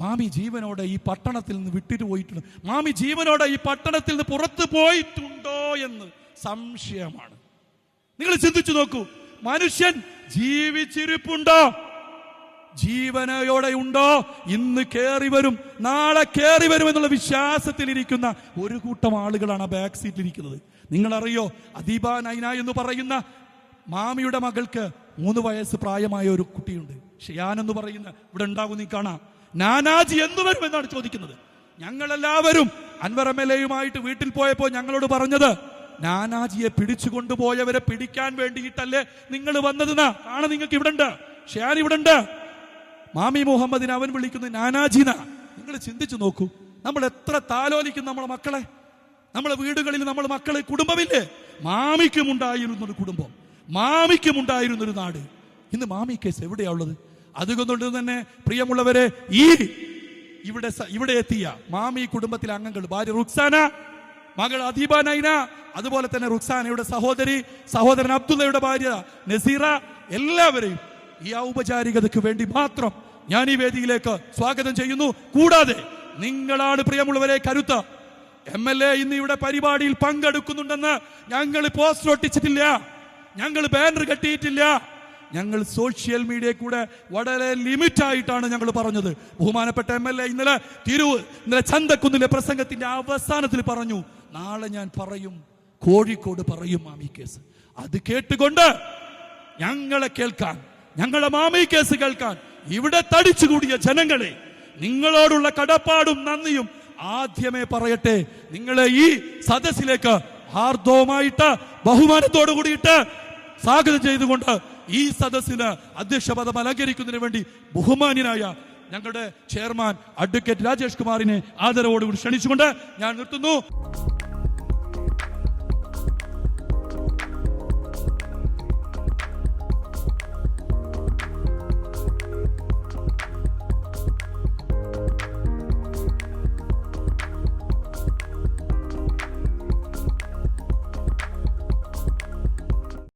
മാമി ജീവനോടെ ഈ പട്ടണത്തിൽ നിന്ന് വിട്ടിട്ട് പോയിട്ടുണ്ട്, മാമി ജീവനോടെ ഈ പട്ടണത്തിൽ നിന്ന് പുറത്തു പോയിട്ടുണ്ടോ എന്ന് സംശയമാണ്. നിങ്ങൾ ചിന്തിച്ചു നോക്കൂ, മനുഷ്യൻ ജീവിച്ചിരിപ്പുണ്ടോ? ജീവനയോടെ ഉണ്ടോ? ഇന്ന് കേറി വരും, നാളെ കേറി വരും എന്നുള്ള വിശ്വാസത്തിലിരിക്കുന്ന ഒരു കൂട്ടം ആളുകളാണ് ബാക്ക് സീറ്റിലിരിക്കുന്നത്. നിങ്ങളറിയോ, അദീബ നൈന എന്ന് പറയുന്ന മാമിയുടെ മകൾക്ക് 3 വയസ്സ് പ്രായമായ ഒരു കുട്ടിയുണ്ട്. ഷിയാൻ എന്ന് പറയുന്ന ഇവിടെ ഉണ്ടാകും, നീ കാണാം. നാനാജി എന്ന് വരും എന്നാണ് ചോദിക്കുന്നത്. ഞങ്ങളെല്ലാവരും അൻവർ MLAയുമായിട്ട് വീട്ടിൽ പോയപ്പോൾ ഞങ്ങളോട് പറഞ്ഞത്, നാനാജിയെ പിടിച്ചു കൊണ്ടുപോയവരെ പിടിക്കാൻ വേണ്ടിയിട്ടല്ലേ നിങ്ങൾ വന്നതെന്നാ. കാണാൻ നിങ്ങൾക്ക് ഇവിടെ ഉണ്ട്, ഷിയാൻ ഇവിടെ ഉണ്ട്. മാമി മുഹമ്മദിനെ അവൻ വിളിക്കുന്നത് നാനാജിന. നിങ്ങൾ ചിന്തിച്ചു നോക്കൂ, നമ്മൾ എത്ര താലോലിക്കും നമ്മളെ മക്കളെ. നമ്മളെ വീടുകളിൽ നമ്മൾ മക്കളെ കുടുംബമില്ലേ? മാമിക്കും ഉണ്ടായിരുന്നൊരു കുടുംബം, മാമിക്കും ഉണ്ടായിരുന്നൊരു നാട്. ഇന്ന് മാമി കേസ് എവിടെയാണുള്ളത്? അതുകൊണ്ട് തന്നെ പ്രിയമുള്ളവരെ, ഇവിടെ എത്തിയ മാമി കുടുംബത്തിലെ അംഗങ്ങൾ, ഭാര്യ റുക്സാന, മകൾ അദീബ നൈന, അതുപോലെ തന്നെ റുക്സാനയുടെ സഹോദരൻ അബ്ദുള്ളയുടെ ഭാര്യ നസീറ, എല്ലാവരെയും ഈ ഔപചാരികതയ്ക്ക് വേണ്ടി മാത്രം ഞാൻ ഈ വേദിയിലേക്ക് സ്വാഗതം ചെയ്യുന്നു. കൂടാതെ നിങ്ങളാണ് പ്രിയമുള്ളവരെ കരുത്ത്. MLA ഇന്ന് ഇവിടെ പരിപാടിയിൽ പങ്കെടുക്കുന്നുണ്ടെന്ന് ഞങ്ങൾ പോസ്റ്റർ ഒട്ടിച്ചിട്ടില്ല, ഞങ്ങൾ ബാനർ കെട്ടിയിട്ടില്ല. ഞങ്ങൾ സോഷ്യൽ മീഡിയ കൂടെ വളരെ ലിമിറ്റായിട്ടാണ് ഞങ്ങൾ പറഞ്ഞത്. ബഹുമാനപ്പെട്ട MLA ഇന്നലെ ചന്തക്കുന്നിലെ പ്രസംഗത്തിന്റെ അവസാനത്തിൽ പറഞ്ഞു, നാളെ ഞാൻ പറയും, കോഴിക്കോട് പറയും മാമി കേസ്. അത് കേട്ടുകൊണ്ട് ഞങ്ങളെ കേൾക്കാൻ, ഞങ്ങളുടെ മാമി കേസ് കേൾക്കാൻ ഇവിടെ തടിച്ചുകൂടിയ ജനങ്ങളെ, നിങ്ങളോടുള്ള കടപ്പാടും നന്ദിയും ആദ്യമേ പറയട്ടെ. നിങ്ങളെ ഈ സദസ്സിലേക്ക് ഹാർദവുമായിട്ട് ബഹുമാനത്തോടു കൂടിയിട്ട് സ്വാഗതം ചെയ്തുകൊണ്ട് ഈ സദസ്സിന് അധ്യക്ഷ പദം അലങ്കരിക്കുന്നതിന് വേണ്ടി ബഹുമാന്യനായ ഞങ്ങളുടെ ചെയർമാൻ അഡ്വക്കേറ്റ് രാജേഷ് കുമാറിനെ ആദരവോടുകൂടി ക്ഷണിച്ചുകൊണ്ട് ഞാൻ നിർത്തുന്നു.